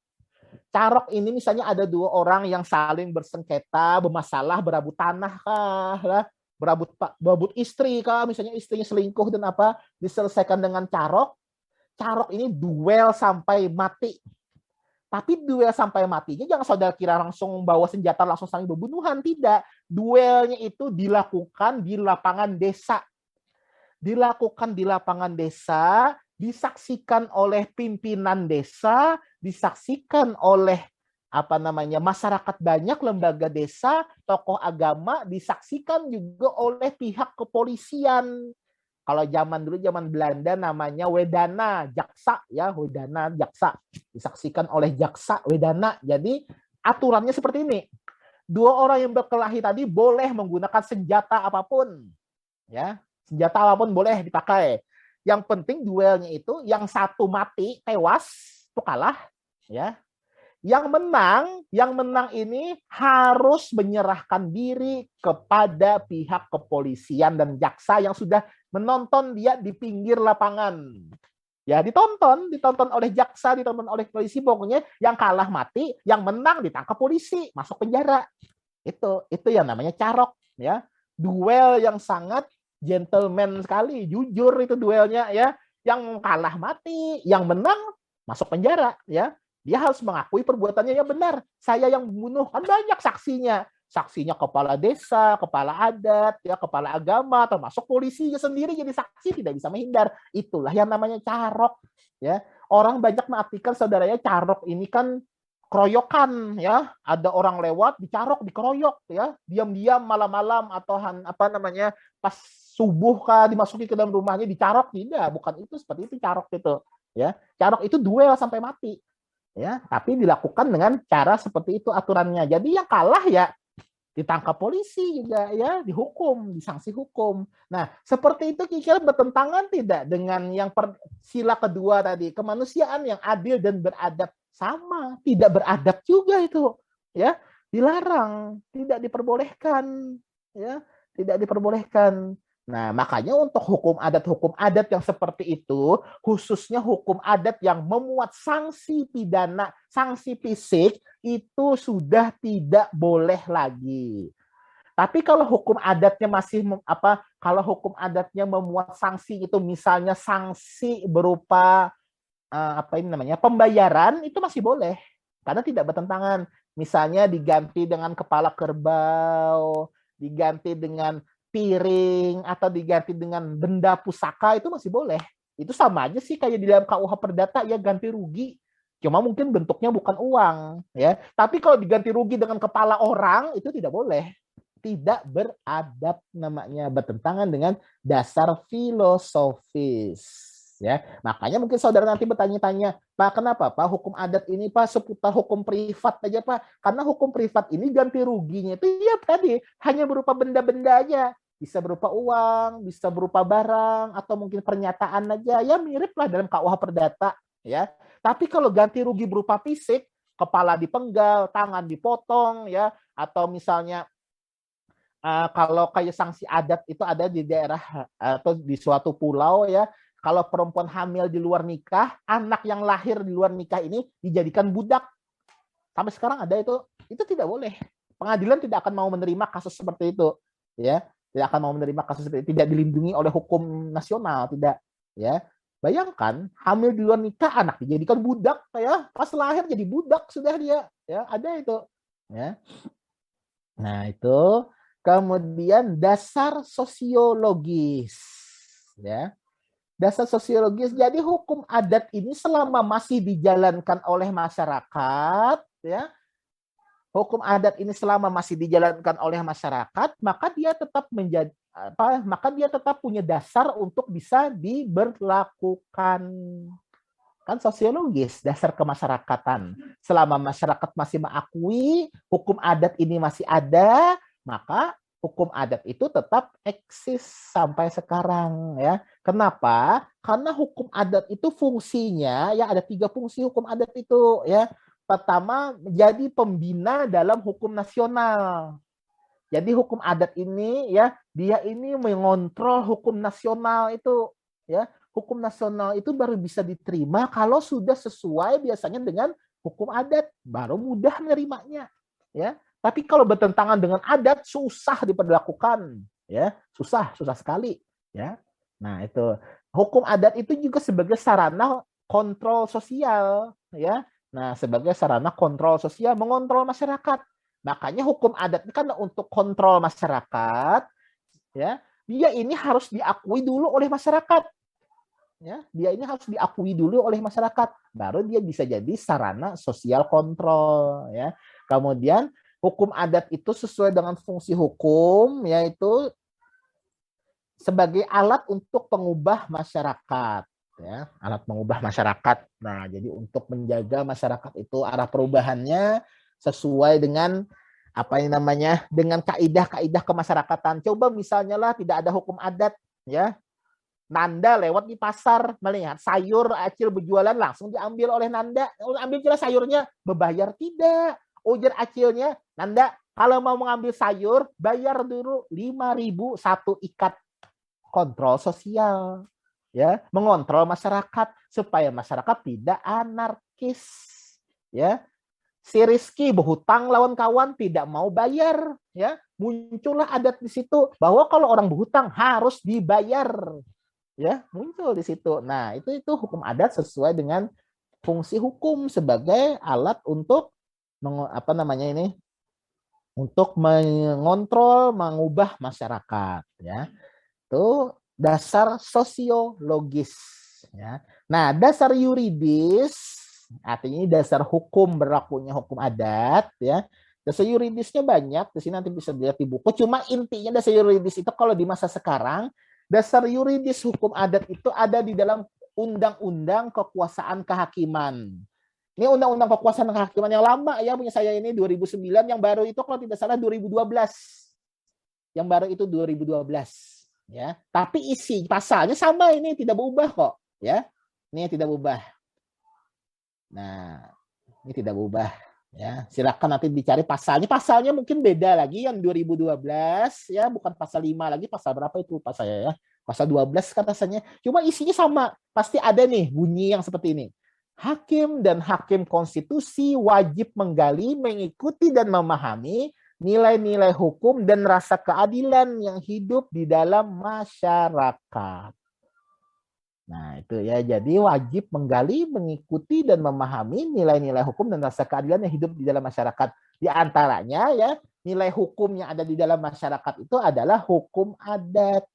Carok ini misalnya ada dua orang yang saling bersengketa, bermasalah, berebut tanah kah, berebut istri kah, misalnya istrinya selingkuh dan apa, diselesaikan dengan carok. Carok ini duel sampai mati. Tapi duel sampai matinya jangan saudara kira langsung bawa senjata langsung saling berbunuhan, tidak. Duelnya itu dilakukan di lapangan desa. Dilakukan di lapangan desa, disaksikan oleh pimpinan desa, disaksikan oleh masyarakat banyak, lembaga desa, tokoh agama, disaksikan juga oleh pihak kepolisian. Kalau zaman dulu, zaman Belanda namanya wedana, jaksa ya, wedana, jaksa. Disaksikan oleh jaksa, wedana. Jadi aturannya seperti ini. Dua orang yang berkelahi tadi boleh menggunakan senjata apapun. Ya, senjata apapun boleh dipakai. Yang penting duelnya itu yang satu mati, tewas, itu kalah, ya. Yang menang ini harus menyerahkan diri kepada pihak kepolisian dan jaksa yang sudah menonton dia di pinggir lapangan. Ya, ditonton oleh jaksa, ditonton oleh polisi, pokoknya yang kalah mati, yang menang ditangkap polisi, masuk penjara. Itu yang namanya carok, ya. Duel yang sangat gentleman sekali, jujur itu duelnya, ya. Yang kalah mati, yang menang masuk penjara, ya. Dia harus mengakui perbuatannya yang benar. Saya yang membunuh, kan banyak saksinya. Saksinya kepala desa, kepala adat, ya, kepala agama, termasuk polisinya sendiri jadi saksi, tidak bisa menghindar. Itulah yang namanya carok, ya. Orang banyak mengartikan saudaranya carok ini kan keroyokan, ya. Ada orang lewat dicarok, dikeroyok, ya. Diam-diam malam-malam atau pas subuh kah dimasuki ke dalam rumahnya dicarok. Tidak, bukan itu, seperti itu carok itu, ya. Carok itu duel sampai mati. Ya, tapi dilakukan dengan cara seperti itu aturannya. Jadi yang kalah ya ditangkap polisi juga, ya, dihukum, disanksi hukum. Nah, seperti itu kira-kira bertentangan tidak dengan yang sila kedua tadi, kemanusiaan yang adil dan beradab? Sama, tidak beradab juga itu, ya, dilarang, tidak diperbolehkan, ya, tidak diperbolehkan. Nah, makanya untuk hukum adat yang seperti itu, khususnya hukum adat yang memuat sanksi pidana, sanksi fisik, itu sudah tidak boleh lagi. Tapi kalau hukum adatnya kalau hukum adatnya memuat sanksi itu, misalnya sanksi berupa pembayaran, itu masih boleh karena tidak bertentangan. Misalnya diganti dengan kepala kerbau, diganti dengan piring, atau diganti dengan benda pusaka, itu masih boleh. Itu sama aja sih kayak di dalam KUH Perdata, ya, ganti rugi. Cuma mungkin bentuknya bukan uang, ya. Tapi kalau diganti rugi dengan kepala orang, itu tidak boleh. Tidak beradab namanya, bertentangan dengan dasar filosofis. Ya, makanya mungkin saudara nanti bertanya-tanya, Pak, kenapa Pak hukum adat ini Pak seputar hukum privat aja Pak? Karena hukum privat ini ganti ruginya itu ya tadi hanya berupa benda-benda aja, bisa berupa uang, bisa berupa barang, atau mungkin pernyataan aja, ya mirip lah dalam KUH Perdata, ya. Tapi kalau ganti rugi berupa fisik, kepala dipenggal, tangan dipotong, ya, atau misalnya kalau kayak sanksi adat itu ada di daerah atau di suatu pulau, ya. Kalau perempuan hamil di luar nikah, anak yang lahir di luar nikah ini dijadikan budak. Sampai sekarang ada itu tidak boleh. Pengadilan tidak akan mau menerima kasus seperti itu, ya. Tidak akan mau menerima kasus seperti itu, tidak dilindungi oleh hukum nasional, tidak, ya. Bayangkan hamil di luar nikah, anak dijadikan budak, ya. Pas lahir jadi budak sudah dia, ya. Ada itu, ya. Nah, itu kemudian dasar sosiologis, ya. Dasar sosiologis. Jadi hukum adat ini selama masih dijalankan oleh masyarakat, ya, hukum adat ini selama masih dijalankan oleh masyarakat, maka dia tetap punya dasar untuk bisa diberlakukan. Kan sosiologis, dasar kemasyarakatan. Selama masyarakat masih mengakui hukum adat ini masih ada, maka hukum adat itu tetap eksis sampai sekarang, ya. Kenapa? Karena hukum adat itu fungsinya, ya, ada 3 fungsi hukum adat itu, ya. Pertama, menjadi pembina dalam hukum nasional. Jadi hukum adat ini, ya, dia ini mengontrol hukum nasional itu, ya. Hukum nasional itu baru bisa diterima kalau sudah sesuai biasanya dengan hukum adat, baru mudah menerimanya, ya. Tapi kalau bertentangan dengan adat, susah diperlakukan, ya, susah sekali, ya. Nah, itu hukum adat itu juga sebagai sarana kontrol sosial, ya. Nah, sebagai sarana kontrol sosial, mengontrol masyarakat. Makanya hukum adat ini kan untuk kontrol masyarakat, ya. Dia ini harus diakui dulu oleh masyarakat, ya. Dia ini harus diakui dulu oleh masyarakat, baru dia bisa jadi sarana sosial kontrol, ya. Kemudian hukum adat itu sesuai dengan fungsi hukum, yaitu sebagai alat untuk pengubah masyarakat, ya, alat mengubah masyarakat. Nah, jadi untuk menjaga masyarakat itu arah perubahannya sesuai dengan dengan kaidah-kaidah kemasyarakatan. Coba misalnya lah tidak ada hukum adat, ya, Nanda lewat di pasar melihat sayur Acil berjualan, langsung diambil oleh Nanda. Ambil jelas sayurnya, berbayar tidak. Ujar Acilnya, Nanda kalau mau mengambil sayur bayar dulu 5.000 satu ikat. Kontrol sosial, ya, mengontrol masyarakat supaya masyarakat tidak anarkis, ya. Si Rizky berhutang lawan kawan, tidak mau bayar, ya, muncullah adat di situ bahwa kalau orang berhutang harus dibayar, ya, muncul di situ. Nah, itu hukum adat sesuai dengan fungsi hukum sebagai alat untuk untuk mengontrol, mengubah masyarakat, ya. Itu dasar sosiologis, ya. Nah, dasar yuridis artinya dasar hukum berlakunya hukum adat, ya. Dasar yuridisnya banyak, di sini nanti bisa dilihat di buku. Cuma intinya dasar yuridis itu kalau di masa sekarang, dasar yuridis hukum adat itu ada di dalam Undang-Undang Kekuasaan Kehakiman. Ini Undang-Undang Kekuasaan Kehakiman yang lama ya, punya saya ini 2009, yang baru itu kalau tidak salah 2012. Yang baru itu 2012. Ya, tapi isi pasalnya sama, ini tidak berubah kok, ya. Ini tidak berubah. Nah, ini tidak berubah, ya. Silakan nanti dicari pasalnya. Pasalnya mungkin beda lagi yang 2012, ya, bukan pasal 5 lagi, pasal berapa itu pas saya ya. Pasal 12 kan rasanya. Cuma isinya sama. Pasti ada nih bunyi yang seperti ini. Hakim dan hakim konstitusi wajib menggali, mengikuti dan memahami nilai-nilai hukum dan rasa keadilan yang hidup di dalam masyarakat. Nah, itu ya. Jadi wajib menggali, mengikuti dan memahami nilai-nilai hukum dan rasa keadilan yang hidup di dalam masyarakat. Di antaranya ya, nilai hukum yang ada di dalam masyarakat itu adalah hukum adat.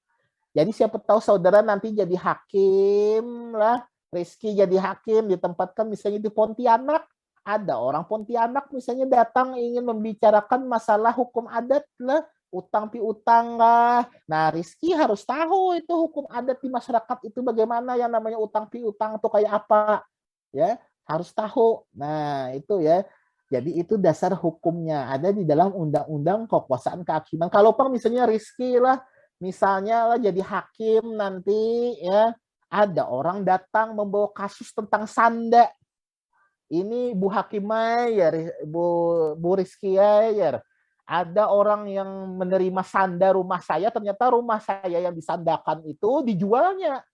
Jadi siapa tahu saudara nanti jadi hakim lah, Rizky jadi hakim, ditempatkan misalnya di Pontianak. Ada orang Pontianak misalnya datang ingin membicarakan masalah hukum adat lah, utang piutang lah. Nah, Rizky harus tahu itu hukum adat di masyarakat itu bagaimana, yang namanya utang piutang itu kayak apa, ya, harus tahu. Nah, itu ya. Jadi itu dasar hukumnya ada di dalam Undang-Undang Kekuasaan Kehakiman. Kalaupun misalnya Rizky lah, misalnya lah jadi hakim nanti ya, ada orang datang membawa kasus tentang sanda. Ini Bu Hakimah ya, Bu Rizky ya, ada orang yang menerima sanda rumah saya, ternyata rumah saya yang disandakan itu dijualnya.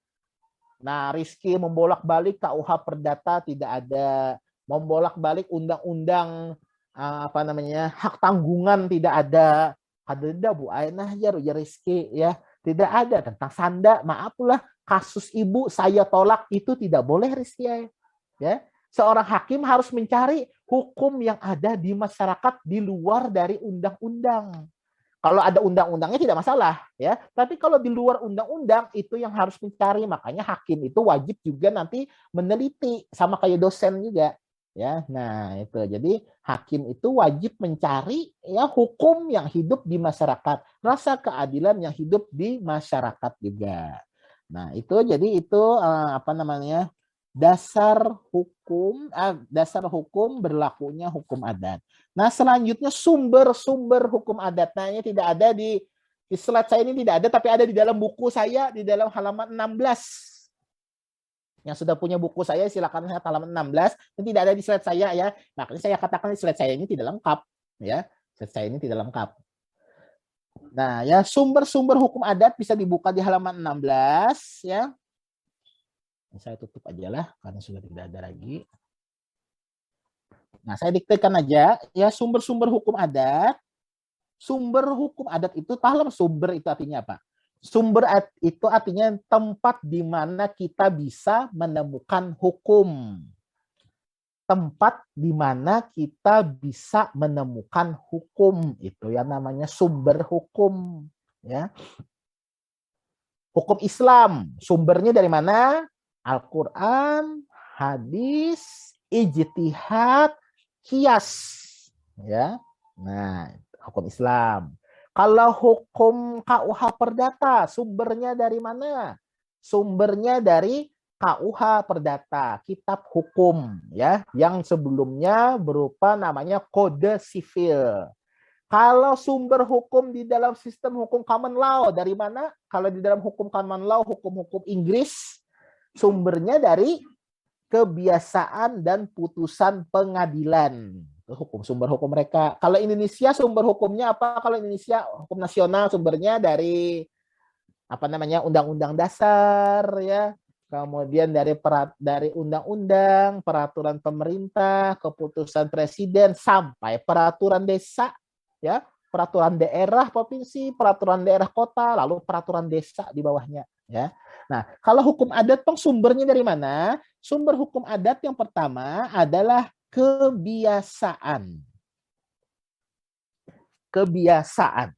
Nah, Rizky membolak-balik KUH Perdata tidak ada, membolak-balik undang-undang hak tanggungan tidak ada. Ada Bu Ainah ya Rizky ya, tidak ada tentang sanda. Maaflah, kasus ibu saya tolak, itu tidak boleh Rizky ya. Seorang hakim harus mencari hukum yang ada di masyarakat di luar dari undang-undang. Kalau ada undang-undangnya tidak masalah, ya. Tapi kalau di luar undang-undang itu yang harus mencari. Makanya hakim itu wajib juga nanti meneliti, sama kayak dosen juga, ya. Nah, itu. Jadi hakim itu wajib mencari ya hukum yang hidup di masyarakat, rasa keadilan yang hidup di masyarakat juga. Nah, itu jadi itu dasar hukum berlakunya hukum adat. Nah, selanjutnya sumber-sumber hukum adat. Nah, ini tidak ada di slide saya, ini tidak ada, tapi ada di dalam buku saya di dalam halaman 16. Yang sudah punya buku saya silakan lihat halaman 16. Ini tidak ada di slide saya ya. Makanya saya katakan di slide saya ini tidak lengkap ya. Slide saya ini tidak lengkap. Nah, ya sumber-sumber hukum adat bisa dibuka di halaman 16 ya. Saya tutup aja lah karena sudah tidak ada lagi. Nah, saya diktekan aja ya sumber-sumber hukum adat. Sumber hukum adat itu, paham sumber itu artinya apa? Sumber itu artinya tempat di mana kita bisa menemukan hukum. Tempat di mana kita bisa menemukan hukum, itu yang namanya sumber hukum ya. Hukum Islam, sumbernya dari mana? Al-Quran, hadis, ijtihad, qiyas. Ya. Nah, hukum Islam. Kalau hukum KUH Perdata, sumbernya dari mana? Sumbernya dari KUH Perdata, kitab hukum ya, yang sebelumnya berupa namanya Kode Sivil. Kalau sumber hukum di dalam sistem hukum common law dari mana? Kalau di dalam hukum common law, hukum-hukum Inggris, sumbernya dari kebiasaan dan putusan pengadilan. Itu hukum, sumber hukum mereka. Kalau Indonesia sumber hukumnya apa? Kalau Indonesia hukum nasional sumbernya dari apa namanya, undang-undang dasar ya. Kemudian dari undang-undang, peraturan pemerintah, keputusan presiden sampai peraturan desa ya, peraturan daerah provinsi, peraturan daerah kota, lalu peraturan desa di bawahnya ya. Nah, kalau hukum adat sumbernya dari mana? Sumber hukum adat yang pertama adalah kebiasaan. Kebiasaan.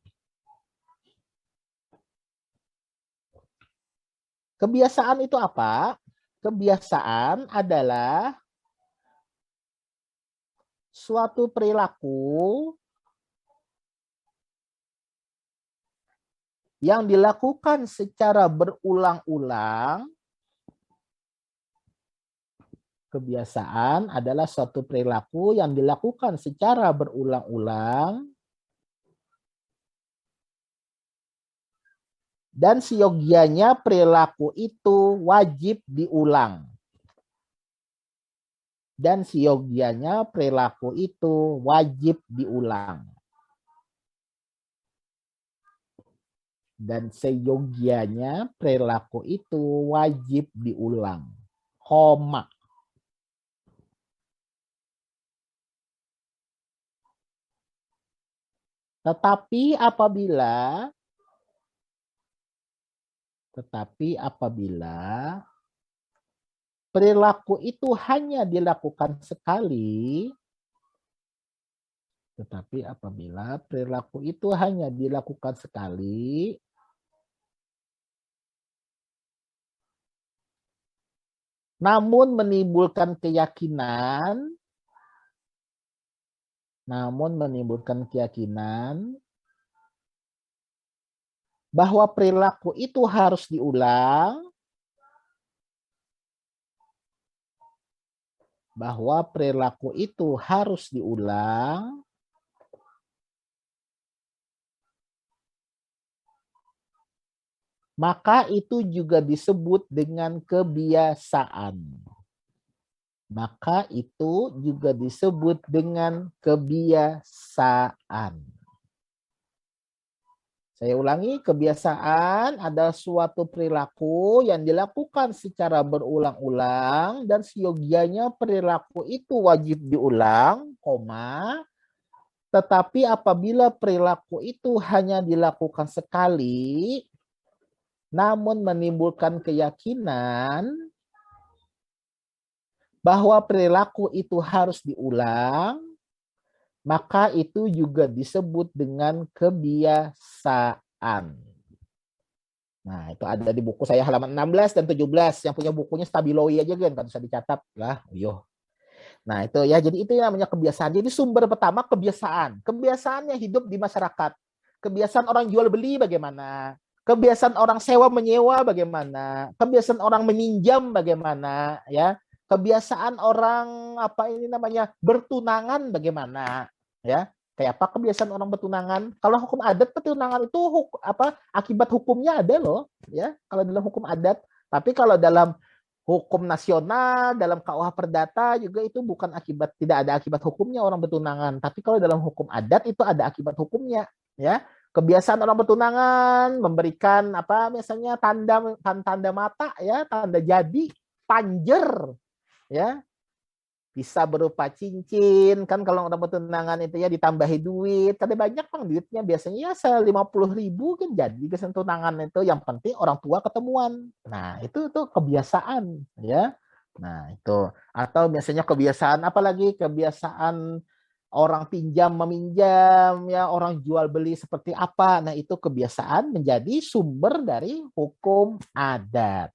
Kebiasaan itu apa? Kebiasaan adalah suatu perilaku yang dilakukan secara berulang-ulang. Kebiasaan adalah suatu perilaku yang dilakukan secara berulang-ulang dan seyogianya perilaku itu wajib diulang. Dan seyogianya perilaku itu wajib diulang. Dan seyogianya perilaku itu wajib diulang. Koma. Tetapi apabila perilaku itu hanya dilakukan sekali, namun menimbulkan keyakinan bahwa perilaku itu harus diulang, maka itu juga disebut dengan kebiasaan. Saya ulangi, kebiasaan adalah suatu perilaku yang dilakukan secara berulang-ulang dan seyogianya perilaku itu wajib diulang, tetapi apabila perilaku itu hanya dilakukan sekali, namun menimbulkan keyakinan bahwa perilaku itu harus diulang, maka itu juga disebut dengan kebiasaan. Nah, itu ada di buku saya halaman 16 dan 17. Yang punya bukunya Stabiloi aja kan bisa dicatat lah. Nah, itu ya, jadi itu yang namanya kebiasaan. Jadi sumber pertama kebiasaan. Kebiasaannya hidup di masyarakat. Kebiasaan orang jual beli bagaimana? Kebiasaan orang sewa menyewa bagaimana? Kebiasaan orang meminjam bagaimana, ya? Kebiasaan orang bertunangan bagaimana, ya? Kayak apa kebiasaan orang bertunangan? Kalau hukum adat pertunangan itu akibat hukumnya ada loh, ya. Kalau dalam hukum adat, tapi kalau dalam hukum nasional, dalam KUH Perdata juga itu tidak ada akibat hukumnya orang bertunangan. Tapi kalau dalam hukum adat itu ada akibat hukumnya, ya. Kebiasaan orang bertunangan memberikan misalnya tanda mata, ya, tanda jadi, panjer, ya, bisa berupa cincin kan. Kalau orang bertunangan itu ya ditambahi duit, kada banyak duitnya, biasanya ya 50.000 kan jadi kesentunangan itu, yang penting orang tua ketemuan. Nah itu kebiasaan, ya. Nah itu, atau biasanya kebiasaan apalagi, kebiasaan orang pinjam meminjam, ya, orang jual beli seperti apa. Nah itu kebiasaan menjadi sumber dari hukum adat.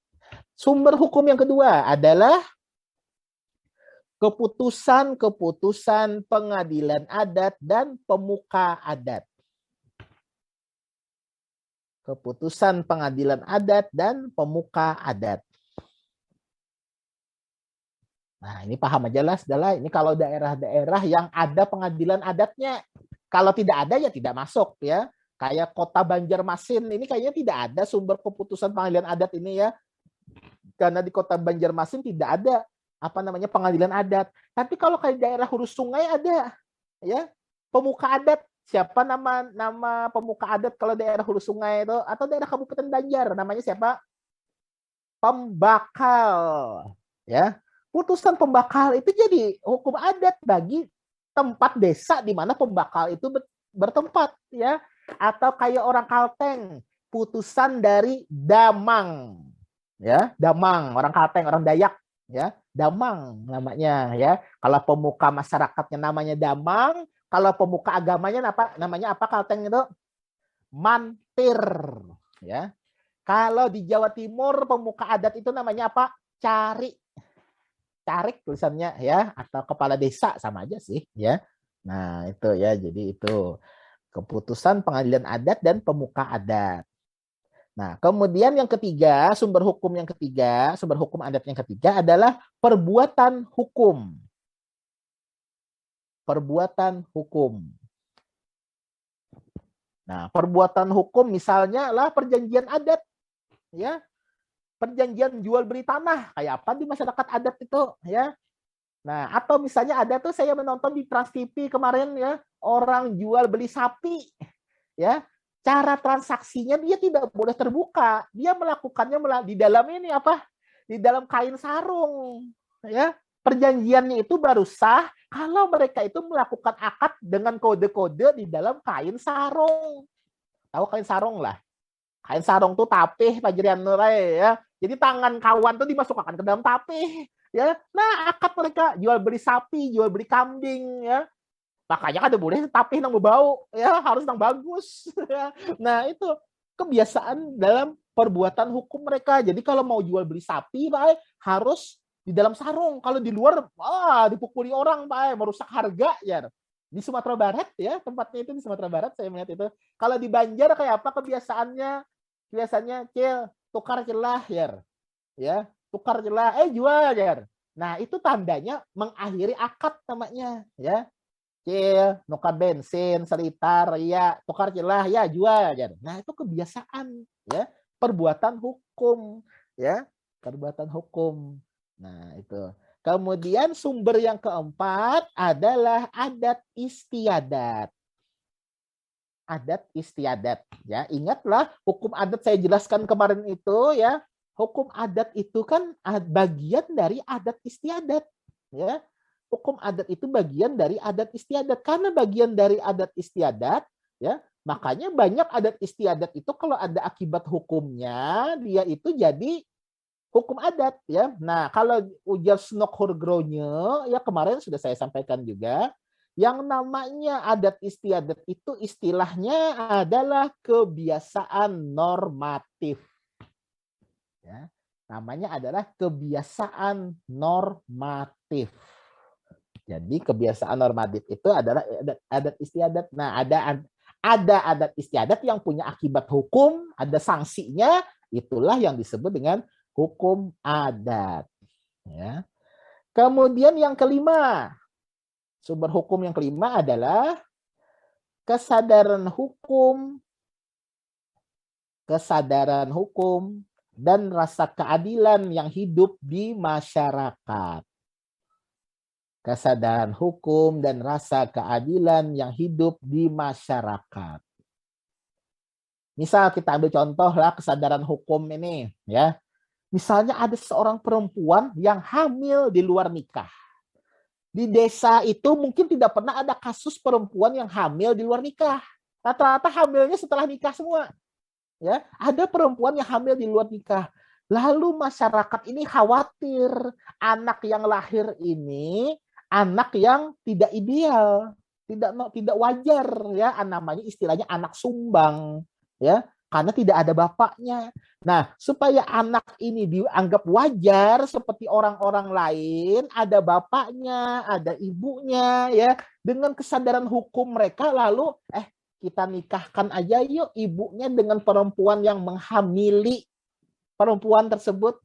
Sumber hukum yang kedua adalah keputusan-keputusan pengadilan adat dan pemuka adat. Keputusan pengadilan adat dan pemuka adat. Nah, ini paham aja lah, ini kalau daerah-daerah yang ada pengadilan adatnya. Kalau tidak ada ya tidak masuk ya. Kayak Kota Banjarmasin ini kayaknya tidak ada sumber keputusan pengadilan adat ini ya. Karena di Kota Banjarmasin tidak ada pengadilan adat. Tapi kalau kayak daerah hulu sungai ada ya, pemuka adat. Siapa nama pemuka adat kalau daerah hulu sungai itu atau daerah Kabupaten Banjar, namanya siapa? Pembakal ya. Putusan pembakal itu jadi hukum adat bagi tempat desa di mana pembakal itu bertempat ya. Atau kayak orang Kalteng, putusan dari Damang ya, Damang, orang Kalteng, orang Dayak ya, Damang namanya ya. Kalau pemuka masyarakatnya namanya Damang, kalau pemuka agamanya namanya apa Kalteng itu? Mantir ya. Kalau di Jawa Timur pemuka adat itu namanya apa? Carik tulisannya ya, atau kepala desa sama aja sih ya. Nah, itu ya, jadi itu keputusan pengadilan adat dan pemuka adat. Nah, kemudian yang ketiga, sumber hukum adat yang ketiga adalah perbuatan hukum. Perbuatan hukum. Nah, perbuatan hukum misalnya lah perjanjian adat. Ya. Perjanjian jual beli tanah, kayak apa di masyarakat adat itu, ya. Nah, atau misalnya ada tuh saya menonton di Trans TV kemarin ya, orang jual beli sapi. Ya. Cara transaksinya dia tidak boleh terbuka. Dia melakukannya di dalam ini apa? Di dalam kain sarung, ya. Perjanjiannya itu baru sah kalau mereka itu melakukan akad dengan kode-kode di dalam kain sarung. Tahu kain sarung lah. Kain sarung tuh tapih pajerian ya. Jadi tangan kawan tuh dimasukkan ke dalam tapih. Ya, nah akad mereka jual beli sapi, jual beli kambing, ya. Makanya kan boleh tapi nang bau, ya harus nang bagus. Ya. Nah itu kebiasaan dalam perbuatan hukum mereka. Jadi kalau mau jual beli sapi, Pak, harus di dalam sarung. Kalau di luar, dipukuli orang, Pak, merusak harga, ya. Di Sumatera Barat, ya tempatnya itu di Sumatera Barat saya melihat itu. Kalau di Banjar kayak apa kebiasaannya? Biasanya tukar celah, ya. Tukar celah, jual, ya. Nah, itu tandanya mengakhiri akad namanya, ya. Nukar bensin, selitar, ya, tukar celah, ya, jual, ya. Nah, itu kebiasaan, ya. Perbuatan hukum, ya. Perbuatan hukum. Nah, itu. Kemudian sumber yang keempat adalah adat istiadat. Adat istiadat, ya. Ingatlah hukum adat saya jelaskan kemarin itu, ya. Hukum adat itu kan bagian dari adat istiadat, ya. Hukum adat itu bagian dari adat istiadat. Karena bagian dari adat istiadat, ya, makanya banyak adat istiadat itu kalau ada akibat hukumnya, dia itu jadi hukum adat, ya. Nah, kalau ujar Snokhurgronya, ya kemarin sudah saya sampaikan juga, yang namanya adat istiadat itu istilahnya adalah kebiasaan normatif. Ya, namanya adalah kebiasaan normatif. Jadi kebiasaan normatif itu adalah adat istiadat. Nah, ada adat istiadat yang punya akibat hukum, ada sanksinya, itulah yang disebut dengan hukum adat. Ya. Kemudian yang kelima, sumber hukum yang kelima adalah kesadaran hukum dan rasa keadilan yang hidup di masyarakat. Kesadaran hukum dan rasa keadilan yang hidup di masyarakat. Misal kita ambil contoh lah kesadaran hukum ini, ya. Misalnya ada seorang perempuan yang hamil di luar nikah. Di desa itu mungkin tidak pernah ada kasus perempuan yang hamil di luar nikah. Rata-rata hamilnya setelah nikah semua. Ya, ada perempuan yang hamil di luar nikah. Lalu masyarakat ini khawatir anak yang lahir ini anak yang tidak ideal, tidak wajar, ya, namanya istilahnya anak sumbang, ya, karena tidak ada bapaknya. Nah, supaya anak ini dianggap wajar seperti orang-orang lain, ada bapaknya, ada ibunya, ya, dengan kesadaran hukum mereka lalu kita nikahkan aja yuk ibunya dengan perempuan yang menghamili perempuan tersebut.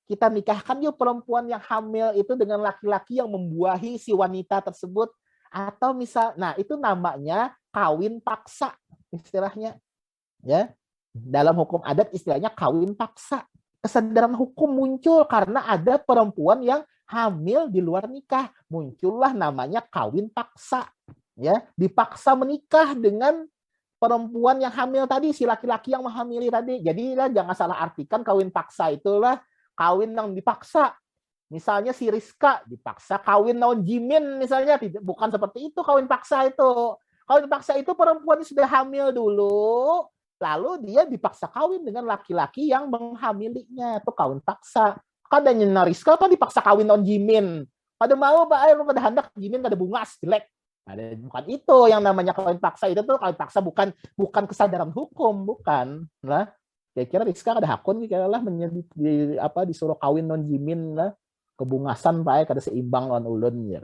Kita nikahkan yuk perempuan yang hamil itu dengan laki-laki yang membuahi si wanita tersebut. Atau misal, nah itu namanya kawin paksa istilahnya, ya. Dalam hukum adat istilahnya kawin paksa. Kesadaran hukum muncul karena ada perempuan yang hamil di luar nikah, muncullah namanya kawin paksa, ya. Dipaksa menikah dengan perempuan yang hamil tadi, si laki-laki yang menghamili tadi. Jadi jangan salah artikan kawin paksa itulah kawin yang dipaksa. Misalnya si Rizka dipaksa kawin lawan Jimin misalnya, bukan seperti itu kawin paksa itu. Kawin paksa itu perempuan sudah hamil dulu, lalu dia dipaksa kawin dengan laki-laki yang menghamilinya, itu kawin paksa. Kadanya Rizka kan dipaksa kawin lawan Jimin. Pada mau Pak, pada hendak Jimin kada bungas jelek. Ada bukan itu yang namanya kawin paksa, itu tuh kawin paksa bukan kesadaran hukum, bukan. Nah, kira-kira Rizka kada hakun kira lah disuruh kawin non Jimin lah. Kebungasan Pak, kada seimbang lawan ulun ya.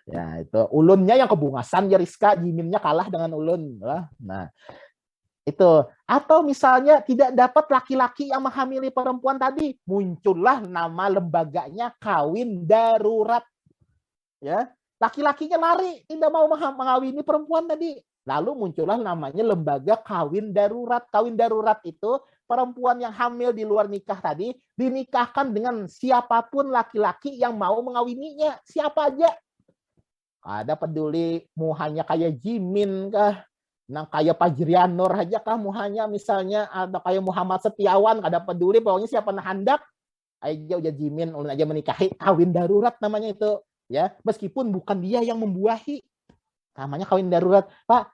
Ya itu ulunnya yang kebungasan ya Rizka, Jiminnya kalah dengan ulun lah. Nah, itu. Atau misalnya tidak dapat laki-laki yang menghamili perempuan tadi, muncullah nama lembaganya kawin darurat. Ya, laki-lakinya lari, tidak mau mengawini perempuan tadi. Lalu muncullah namanya lembaga kawin darurat. Kawin darurat itu perempuan yang hamil di luar nikah tadi dinikahkan dengan siapapun laki-laki yang mau mengawininya, siapa aja. Ada peduli muhanya kayak Jimin kah, nang kayak Fajrianur aja kah muhanya misalnya, ada kayak Muhammad Setiawan, kada peduli, pokoknya siapa nah hendak aja udah Jimin ulun aja menikahi, kawin darurat namanya itu, ya. Meskipun bukan dia yang membuahi, namanya kawin darurat. Pak,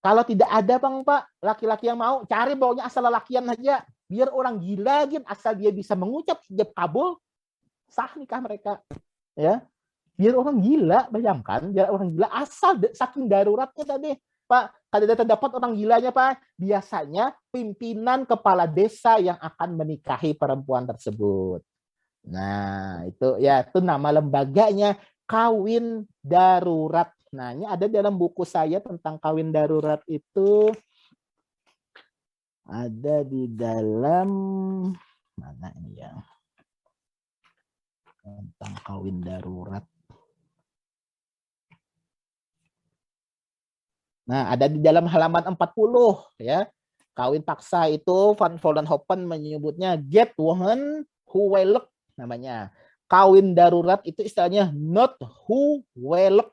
kalau tidak ada Pak, laki-laki yang mau, cari pokoknya asal lelakian aja. Biar orang gila gitu, asal dia bisa mengucap ijab kabul, sah nikah mereka. Ya. Biar orang gila, bayangkan, biar orang gila asal saking daruratnya tadi. Pak, kalau terdapat orang gilanya Pak, biasanya pimpinan kepala desa yang akan menikahi perempuan tersebut. Nah, itu ya, itu nama lembaganya kawin darurat. Nah, ini ada dalam buku saya tentang kawin darurat itu. Ada di dalam mana ini ya? Tentang kawin darurat. Nah, ada di dalam halaman 40 ya. Kawin paksa itu Van Vollenhoven menyebutnya Getwohen Huwelijk namanya. Kawin darurat itu istilahnya not huwelijk.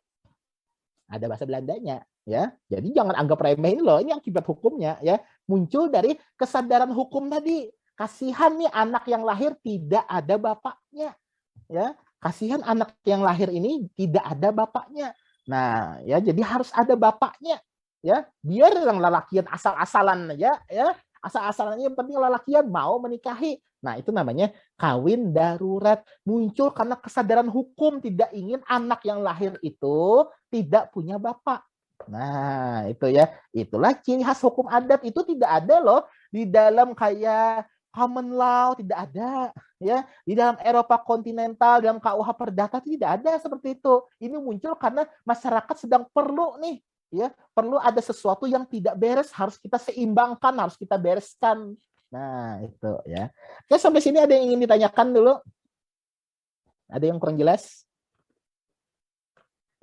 Ada bahasa Belandanya ya. Jadi jangan anggap remeh ini loh, ini akibat hukumnya ya. Muncul dari kesadaran hukum tadi. Kasihan nih anak yang lahir tidak ada bapaknya. Ya, kasihan anak yang lahir ini tidak ada bapaknya. Nah, ya jadi harus ada bapaknya, ya. Biar yang lelakian asal-asalan aja, ya. Asal-asalannya yang penting lelakian mau menikahi. Nah, itu namanya kawin darurat. Muncul karena kesadaran hukum tidak ingin anak yang lahir itu tidak punya bapak. Nah, itu ya. Itulah ciri khas hukum adat, itu tidak ada loh di dalam kayak common law, tidak ada. Ya, di dalam Eropa kontinental, dalam KUH Perdata tidak ada seperti itu. Ini muncul karena masyarakat sedang perlu nih, ya, perlu ada sesuatu yang tidak beres, harus kita seimbangkan, harus kita bereskan. Nah, itu ya. Oke, sampai sini ada yang ingin ditanyakan dulu? Ada yang kurang jelas?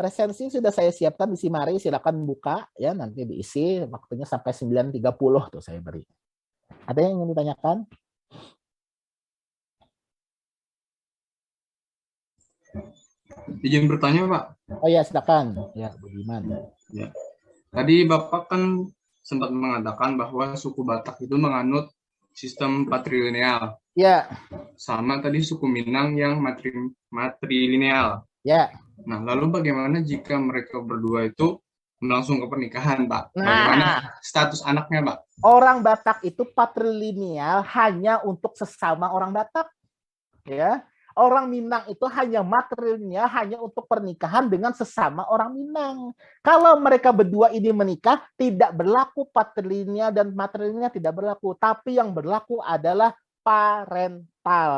Presensi sudah saya siapkan di Simari, silakan buka ya, nanti diisi, waktunya sampai 9.30 tuh saya beri. Ada yang ingin ditanyakan? Izin bertanya, Pak. Oh ya, silakan. Ya, Budiman. Ya. Tadi Bapak kan sempat mengatakan bahwa suku Batak itu menganut sistem patrilineal. Ya. Sama tadi suku Minang yang matrilineal. Ya. Nah, lalu bagaimana jika mereka berdua itu langsung ke pernikahan, Pak? Bagaimana status anaknya, Pak? Orang Batak itu patrilineal hanya untuk sesama orang Batak. Ya. Orang Minang itu hanya matrilineal hanya untuk pernikahan dengan sesama orang Minang. Kalau mereka berdua ini menikah, tidak berlaku patrilineal dan matrilineal, tidak berlaku. Tapi yang berlaku adalah parental.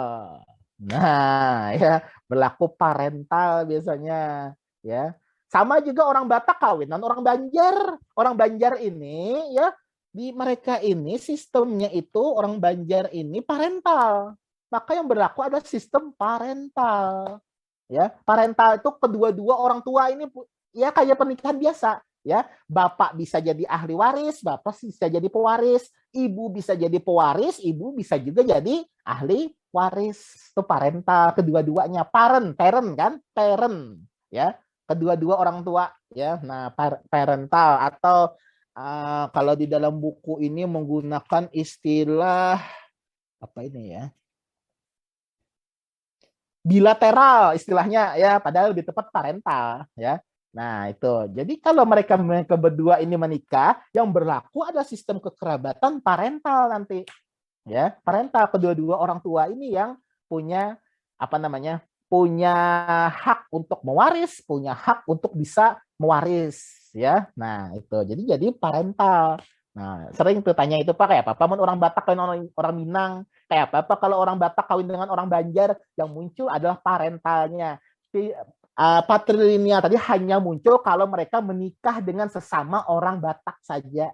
Nah, ya, berlaku parental biasanya, ya. Sama juga orang Batak kawinan orang Banjar. Orang Banjar ini ya, di mereka ini sistemnya itu orang Banjar ini parental. Maka yang berlaku adalah sistem parental. Ya, parental itu kedua-dua orang tua ini ya kayak pernikahan biasa. Ya, bapak bisa jadi ahli waris, bapak bisa jadi pewaris, ibu bisa jadi pewaris, ibu bisa juga jadi ahli waris. Itu parental kedua-duanya, parent kan, parent ya, kedua-dua orang tua ya. Nah, parental atau kalau di dalam buku ini menggunakan istilah apa ini ya? Bilateral istilahnya ya, padahal lebih tepat parental ya. Nah, itu. Jadi kalau mereka berdua ini menikah, yang berlaku ada sistem kekerabatan parental nanti. Ya, parental kedua-dua orang tua ini yang punya apa namanya? Punya hak untuk mewaris, punya hak untuk bisa mewaris ya. Nah, itu. Jadi parental. Nah, sering tuh tanya itu Pak, kayak apa? Paman orang Batak kawin orang Minang, kayak apa kalau orang Batak kawin dengan orang Banjar, yang muncul adalah parentalnya. Patrilineal tadi hanya muncul kalau mereka menikah dengan sesama orang Batak saja,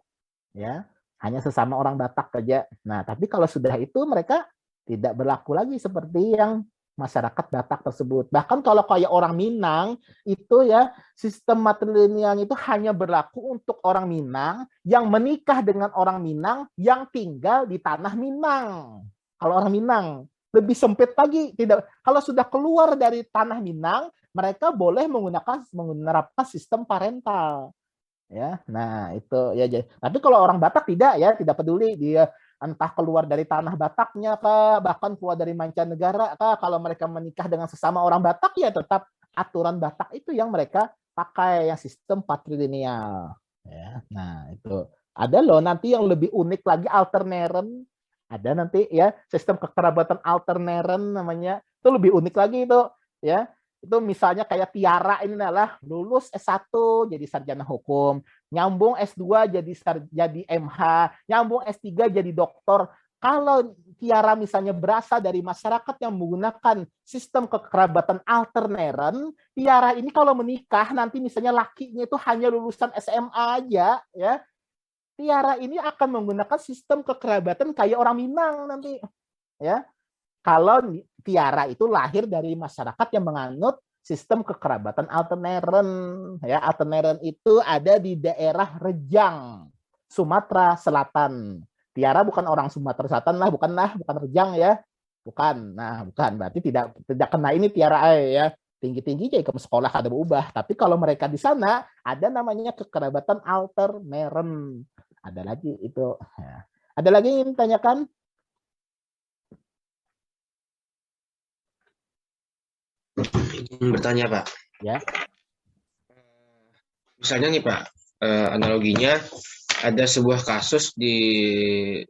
ya, hanya sesama orang Batak saja. Nah, tapi kalau sudah itu mereka tidak berlaku lagi seperti yang masyarakat Batak tersebut. Bahkan kalau kayak orang Minang itu ya, sistem matrilinealnya itu hanya berlaku untuk orang Minang yang menikah dengan orang Minang yang tinggal di tanah Minang. Kalau orang Minang lebih sempit lagi, tidak. Kalau sudah keluar dari tanah Minang, mereka boleh menerapkan sistem parental. Ya, nah itu ya. Tapi kalau orang Batak tidak ya, tidak peduli dia entah keluar dari tanah Bataknya kah, bahkan keluar dari mancanegara kah, kalau mereka menikah dengan sesama orang Batak ya tetap aturan Batak itu yang mereka pakai, yang sistem patrilineal. Ya, nah itu ada loh nanti yang lebih unik lagi, alterneren. Ada nanti ya sistem kekerabatan alterneren namanya. Itu lebih unik lagi itu ya. Itu misalnya kayak Tiara ini adalah lulus S1 jadi sarjana hukum, nyambung S2 jadi MH, nyambung S3 jadi doktor. Kalau Tiara misalnya berasal dari masyarakat yang menggunakan sistem kekerabatan alterneren, Tiara ini kalau menikah nanti misalnya lakinya itu hanya lulusan SMA aja ya, Tiara ini akan menggunakan sistem kekerabatan kayak orang Minang nanti ya. Kalau Tiara itu lahir dari masyarakat yang menganut sistem kekerabatan alterneren. Ya, alterneren itu ada di daerah Rejang, Sumatera Selatan. Tiara bukan orang Sumatera Selatan lah, bukan Rejang ya. Bukan. Nah, bukan. Berarti tidak kena ini Tiara ya. Tinggi-tinggi jadi ke sekolah ada berubah. Tapi kalau mereka di sana ada namanya kekerabatan alterneren. Ada lagi itu. Ya. Ada lagi yang ditanyakan? Bertanya Pak, Ya. misalnya nih Pak, analoginya ada sebuah kasus di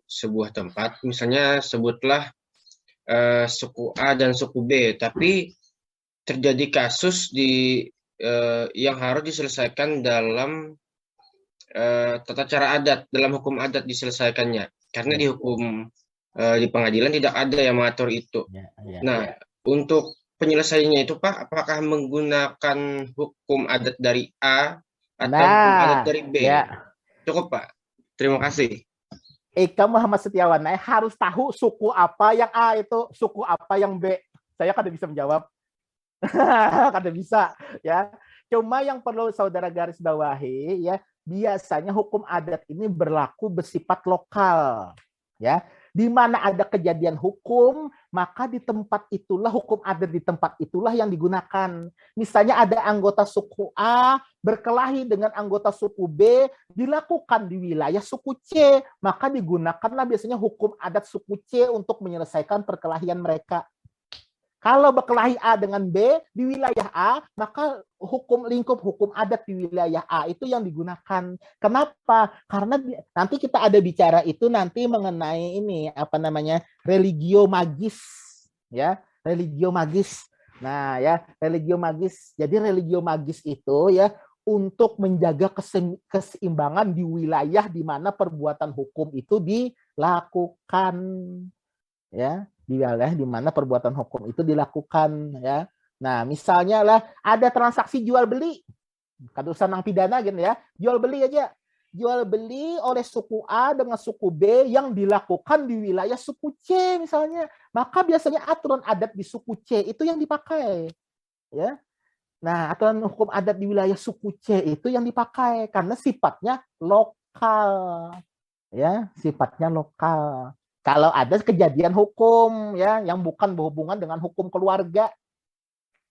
sebuah tempat, misalnya sebutlah suku A dan suku B, tapi terjadi kasus yang harus diselesaikan dalam tata cara adat, dalam hukum adat diselesaikannya, karena di hukum di pengadilan tidak ada yang mengatur itu. Nah, untuk penyelesaiannya itu Pak, apakah menggunakan hukum adat dari A atau hukum adat dari B? Cukup Pak. Terima kasih. Eka Muhammad Setiawan, harus tahu suku apa yang A itu, suku apa yang B. Saya kan bisa menjawab. Kan bisa ya. Cuma yang perlu saudara garis bawahi ya, biasanya hukum adat ini berlaku bersifat lokal. Ya, di mana ada kejadian hukum, maka di tempat itulah hukum adat, di tempat itulah yang digunakan. Misalnya ada anggota suku A berkelahi dengan anggota suku B, dilakukan di wilayah suku C, maka digunakanlah biasanya hukum adat suku C untuk menyelesaikan perkelahian mereka. Kalau berkelahi A dengan B di wilayah A, maka lingkup hukum adat di wilayah A itu yang digunakan. Kenapa? Karena nanti kita ada bicara itu nanti mengenai ini apa namanya, religio magis ya, religio magis. Nah ya, religio magis. Jadi religio magis itu ya untuk menjaga keseimbangan di wilayah di mana perbuatan hukum itu dilakukan ya, di wilayah di mana perbuatan hukum itu dilakukan ya. Nah, misalnya lah ada transaksi jual beli, kada usah nang pidana gitu ya, jual beli aja. Jual beli oleh suku A dengan suku B yang dilakukan di wilayah suku C misalnya, maka biasanya aturan adat di suku C itu yang dipakai. ya. Nah, aturan hukum adat di wilayah suku C itu yang dipakai karena sifatnya lokal, ya, sifatnya lokal. Kalau ada kejadian hukum ya yang bukan berhubungan dengan hukum keluarga,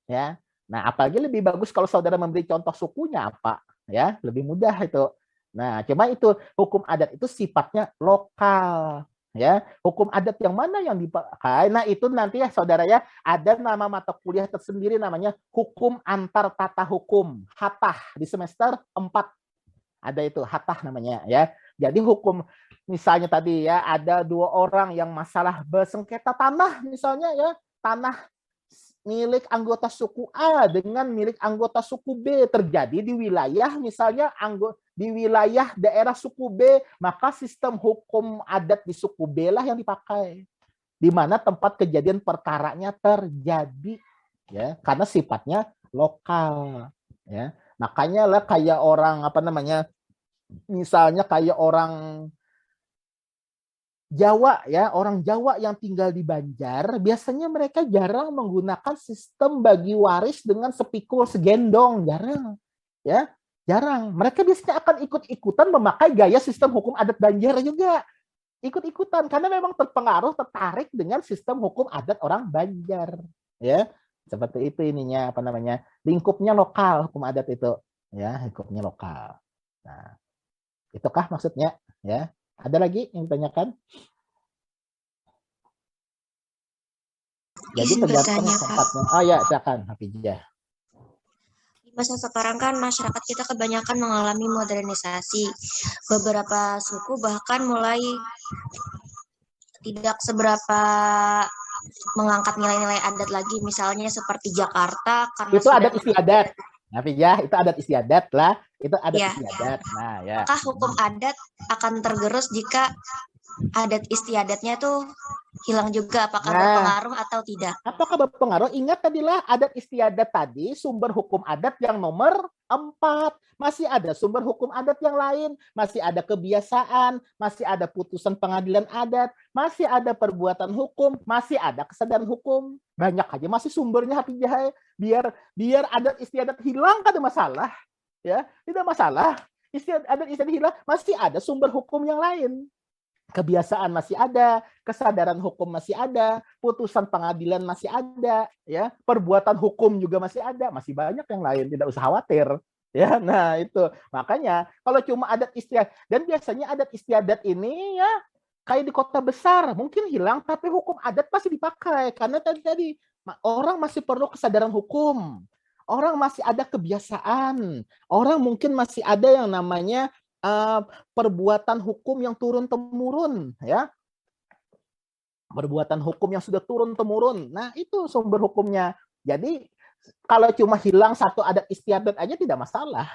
ya. Nah, apalagi lebih bagus kalau saudara memberi contoh sukunya apa, ya, lebih mudah itu. Nah, cuma itu hukum adat itu sifatnya lokal, ya. Hukum adat yang mana yang dipakai? Nah, itu nanti ya saudara ya, ada nama mata kuliah tersendiri namanya hukum antar tata hukum, hatah di semester 4. Ada itu hatah namanya ya. Jadi hukum misalnya tadi ya ada 2 orang yang masalah bersengketa tanah misalnya ya, tanah milik anggota suku A dengan milik anggota suku B terjadi di wilayah misalnya di wilayah daerah suku B, maka sistem hukum adat di suku B lah yang dipakai. Di mana tempat kejadian perkaranya terjadi ya, karena sifatnya lokal ya. Makanya lah kayak orang apa namanya? Misalnya kayak orang Jawa ya, orang Jawa yang tinggal di Banjar, biasanya mereka jarang menggunakan sistem bagi waris dengan sepikul segendong, jarang. Ya, jarang. Mereka biasanya akan ikut-ikutan memakai gaya sistem hukum adat Banjar juga. Ikut-ikutan karena memang tertarik dengan sistem hukum adat orang Banjar, ya. Seperti itu ininya apa namanya? Lingkupnya lokal hukum adat itu, ya, lingkupnya lokal. Nah, itukah maksudnya, ya? Ada lagi yang ditanyakan? Jadi Izin tergantung bertanya, Pak. tempatnya. Oh ya, silakan Hafijah. Di masa sekarang kan masyarakat kita kebanyakan mengalami modernisasi. Beberapa suku bahkan mulai tidak seberapa mengangkat nilai-nilai adat lagi. Misalnya seperti Jakarta karena Itu adat istiadat. Hafijah, itu adat istiadat lah. Itu adat ya. istiadat. Nah, ya. Apakah hukum adat akan tergerus jika adat istiadatnya tuh hilang juga? Apakah berpengaruh atau tidak? Apakah berpengaruh? Ingat tadilah adat istiadat tadi, sumber hukum adat yang nomor 4. Masih ada sumber hukum adat yang lain. Masih ada kebiasaan, masih ada putusan pengadilan adat, masih ada perbuatan hukum, masih ada kesadaran hukum. Banyak aja masih sumbernya Hafijah. Biar adat istiadat hilang kan ada masalah. Ya, tidak masalah. Adat istiadat hilang, masih ada sumber hukum yang lain. Kebiasaan masih ada, kesadaran hukum masih ada, putusan pengadilan masih ada, ya, perbuatan hukum juga masih ada, masih banyak yang lain, tidak usah khawatir, ya. Nah itu makanya kalau cuma adat istiadat, dan biasanya adat istiadat ini ya kayak di kota besar mungkin hilang, tapi hukum adat pasti dipakai karena tadi orang masih perlu kesadaran hukum, orang masih ada kebiasaan, orang mungkin masih ada yang namanya perbuatan hukum yang turun-temurun, ya. Perbuatan hukum yang sudah turun-temurun. Nah, itu sumber hukumnya. Jadi, kalau cuma hilang satu adat istiadat aja tidak masalah.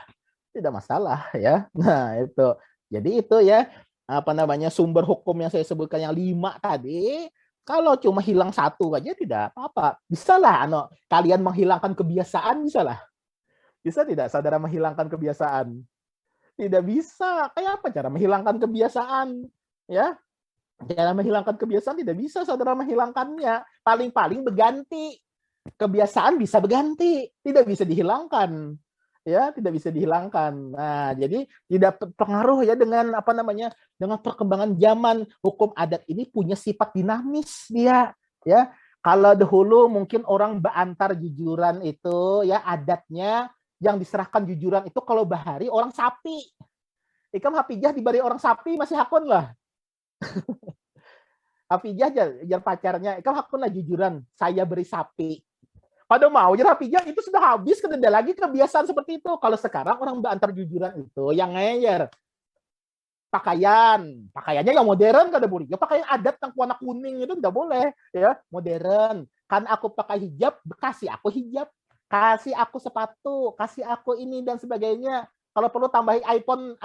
Tidak masalah, ya. Nah, itu. Jadi itu ya, apa namanya, sumber hukum yang saya sebutkan yang 5 tadi, kalau cuma hilang satu aja tidak apa-apa. Bisa lah, kalian menghilangkan kebiasaan, bisa lah. Bisa tidak saudara menghilangkan kebiasaan? Tidak bisa. Kayak apa cara menghilangkan kebiasaan? Ya, cara menghilangkan kebiasaan tidak bisa saudara menghilangkannya. Paling-paling berganti. Kebiasaan bisa berganti, tidak bisa dihilangkan. Ya, tidak bisa dihilangkan. Nah, jadi tidak pengaruh ya dengan apa namanya? Dengan perkembangan zaman. Hukum adat ini punya sifat dinamis dia, ya. Kalau dahulu mungkin orang berantar jujuran itu ya adatnya yang diserahkan jujuran itu kalau bahari orang sapi. Ikam Hafijah dibari orang sapi masih hakun lah. Hafijah jar pacarnya, ikam hakun lah jujuran, saya beri sapi. Pada mau jar Hafijah itu sudah habis, kan ada lagi kebiasaan seperti itu. Kalau sekarang orang berantar jujuran itu yang ngeyer. Pakaiannya yang modern kada boleh. Ya pakaian adat yang warna kuning itu tidak boleh, ya, modern. Kan aku pakai hijab, kasih aku hijab. Kasih aku sepatu, kasih aku ini dan sebagainya. Kalau perlu tambahin iPhone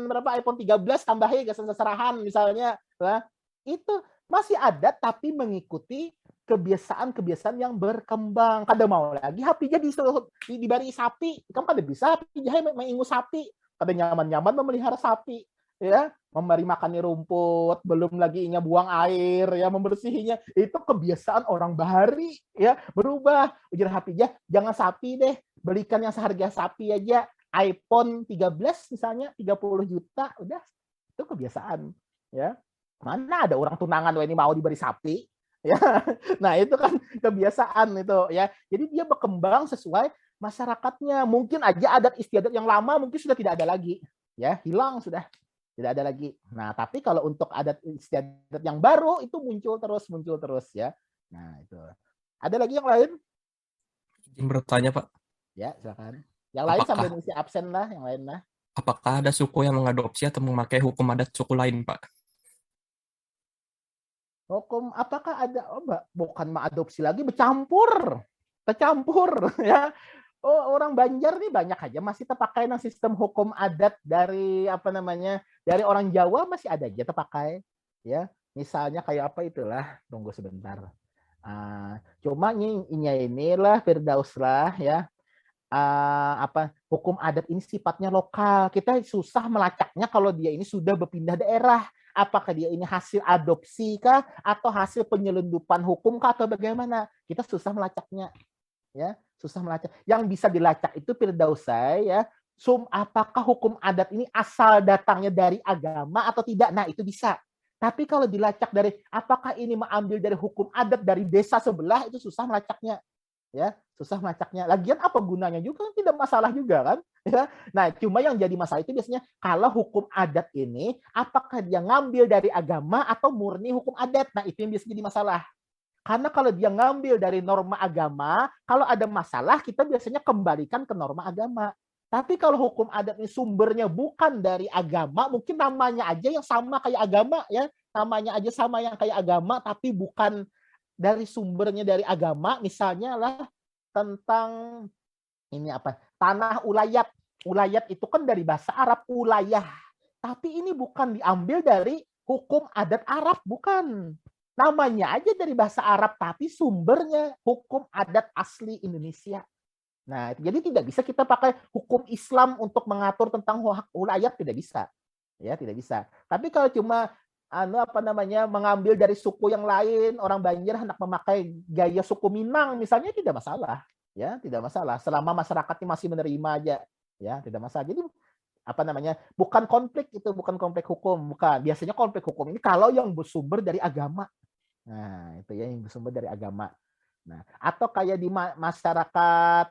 berapa? iPhone 13 tambahin serahan misalnya. Nah, itu masih ada tapi mengikuti kebiasaan-kebiasaan yang berkembang. Kada mau lagi Hafijah dibari sapi. Kamu kada bisa Hafijah mengingu sapi. Kada nyaman-nyaman memelihara sapi. ya, memberi makannya rumput, belum lagi buang air, ya, membersihinya. Itu kebiasaan orang Bahari, ya, berubah. Ujar Hafijah, jangan sapi deh, belikan yang seharga sapi aja, iPhone 13 misalnya 30 juta, udah, itu kebiasaan, ya. Mana ada orang tunangan ini mau diberi sapi, ya. Nah, itu kan kebiasaan itu, ya. Jadi dia berkembang sesuai masyarakatnya. Mungkin aja adat istiadat yang lama mungkin sudah tidak ada lagi, ya, hilang sudah. Tidak ada lagi. Nah, tapi kalau untuk adat istiadat yang baru itu muncul terus ya. Nah, itu. Ada lagi yang lain? Izin bertanya, Pak. Ya, silakan. Yang lain sambil Apakah ngisi absen lah, yang lain lah. apakah ada suku yang mengadopsi atau memakai hukum adat suku lain, Pak? Hukum apakah ada? Oh, bukan mengadopsi lagi, bercampur. Tercampur ya. Oh, orang Banjar nih banyak aja masih terpakai sistem hukum adat dari dari orang Jawa masih ada aja terpakai, ya. Misalnya kayak apa itulah, tunggu sebentar. Cuma inilah Firdaus lah, ya. Hukum adat ini sifatnya lokal. Kita susah melacaknya kalau dia ini sudah berpindah daerah. Apakah dia ini hasil adopsi kah atau hasil penyelundupan hukum kah atau bagaimana? Kita susah melacaknya, ya. Susah melacak. Yang bisa dilacak itu Firdausai, ya. Apakah hukum adat ini asal datangnya dari agama atau tidak? Nah, itu bisa. Tapi kalau dilacak dari apakah ini mengambil dari hukum adat dari desa sebelah, itu susah melacaknya. Ya, susah melacaknya. Lagian apa gunanya juga kan tidak masalah juga kan? Ya. Nah, cuma yang jadi masalah itu biasanya kalau hukum adat ini apakah dia ngambil dari agama atau murni hukum adat. Nah, itu yang biasanya jadi masalah. Karena kalau dia ngambil dari norma agama, kalau ada masalah kita biasanya kembalikan ke norma agama. Tapi kalau hukum adat ini sumbernya bukan dari agama, mungkin namanya aja yang sama kayak agama, ya. Namanya aja sama yang kayak agama, tapi bukan dari sumbernya dari agama. Misalnya lah tentang tanah ulayat. Ulayat itu kan dari bahasa Arab ulayah. Tapi ini bukan diambil dari hukum adat Arab, bukan. Namanya aja dari bahasa Arab, tapi sumbernya hukum adat asli Indonesia. Nah, jadi tidak bisa kita pakai hukum Islam untuk mengatur tentang hak ulayat, tidak bisa. Ya, tidak bisa. Tapi kalau cuma mengambil dari suku yang lain, orang Banjar hendak memakai gaya suku Minang misalnya, tidak masalah. Ya, tidak masalah. Selama masyarakatnya masih menerima aja, ya, tidak masalah. Jadi bukan konflik itu, bukan konflik hukum, bukan. Biasanya konflik hukum ini kalau yang bersumber dari agama. Nah, itu ya yang bersumber dari agama. Nah, atau kayak di masyarakat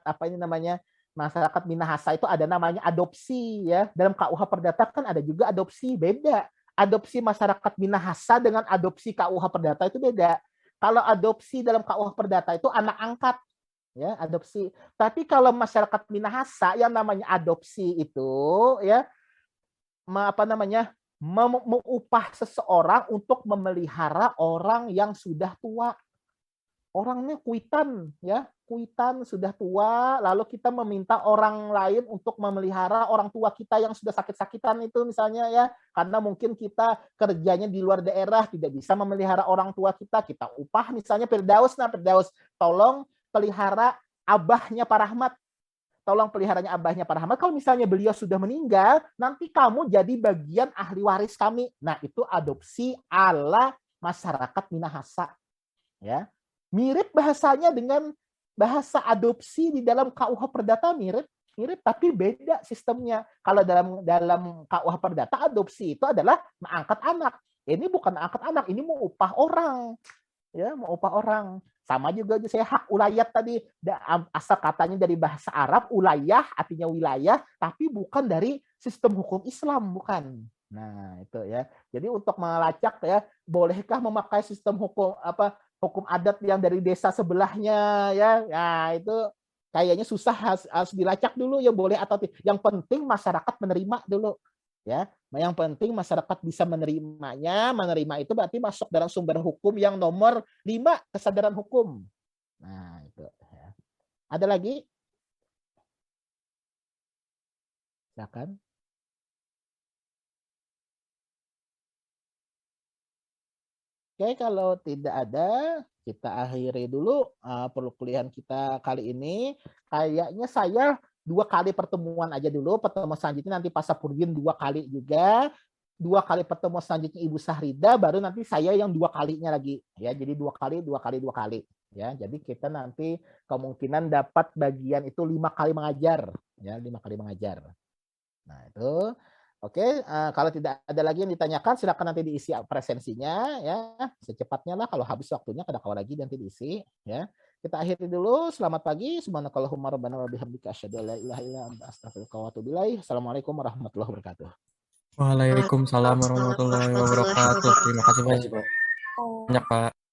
masyarakat Minahasa itu ada namanya adopsi, ya. Dalam KUH Perdata kan ada juga adopsi, beda. Adopsi masyarakat Minahasa dengan adopsi KUH Perdata itu beda. Kalau adopsi dalam KUH Perdata itu anak angkat, ya, adopsi. Tapi kalau masyarakat Minahasa yang namanya adopsi itu, ya, mengupah seseorang untuk memelihara orang yang sudah tua. Orangnya kuitan, ya, kuitan sudah tua, lalu kita meminta orang lain untuk memelihara orang tua kita yang sudah sakit-sakitan itu misalnya, ya, karena mungkin kita kerjanya di luar daerah tidak bisa memelihara orang tua kita upah misalnya Firdaus, tolong pelihara abahnya Pak Rahmat. Tolong peliharanya abahnya Pak Rahmat. Kalau misalnya beliau sudah meninggal, nanti kamu jadi bagian ahli waris kami. Nah, itu adopsi ala masyarakat Minahasa. Ya. Mirip bahasanya dengan bahasa adopsi di dalam KUH Perdata, mirip, tapi beda sistemnya. Kalau dalam KUH Perdata adopsi itu adalah mengangkat anak. Ini bukan angkat anak, ini mau upah orang. Ya, mau upah orang. Sama juga saya hak ulayat tadi, asal katanya dari bahasa Arab, ulayah artinya wilayah, tapi bukan dari sistem hukum Islam, bukan. Nah, itu ya. Jadi untuk melacak, ya, bolehkah memakai sistem hukum adat yang dari desa sebelahnya, ya. Nah, itu kayaknya susah, harus dilacak dulu ya boleh atau tidak. Yang penting masyarakat menerima dulu. Ya, yang penting masyarakat bisa menerimanya. Menerima itu berarti masuk dalam sumber hukum yang nomor 5, kesadaran hukum. Nah, itu. Ya. Ada lagi? Silakan. Oke, kalau tidak ada, kita akhiri dulu perkuliahan kita kali ini. Kayaknya saya 2 kali pertemuan aja dulu. Pertemuan selanjutnya nanti Pak Sapurdin 2 kali juga. 2 kali pertemuan selanjutnya Ibu Sahrida, baru nanti saya yang 2 kalinya lagi ya. Jadi 2 kali ya. Jadi kita nanti kemungkinan dapat bagian itu 5 kali mengajar ya, 5 kali mengajar. Nah, itu oke, kalau tidak ada lagi yang ditanyakan silakan nanti diisi presensinya ya. Secepatnya lah, kalau habis waktunya kadang-kadang lagi nanti diisi ya. Kita akhiri dulu. Selamat pagi. Subhanakallahumma rabbana wa bihamdika asyhadu an la ilaha illa anta astaghfiruka wa atubu ilaik. Assalamualaikum warahmatullahi wabarakatuh. Waalaikumsalam warahmatullahi wabarakatuh. Terima kasih banyak, Pak.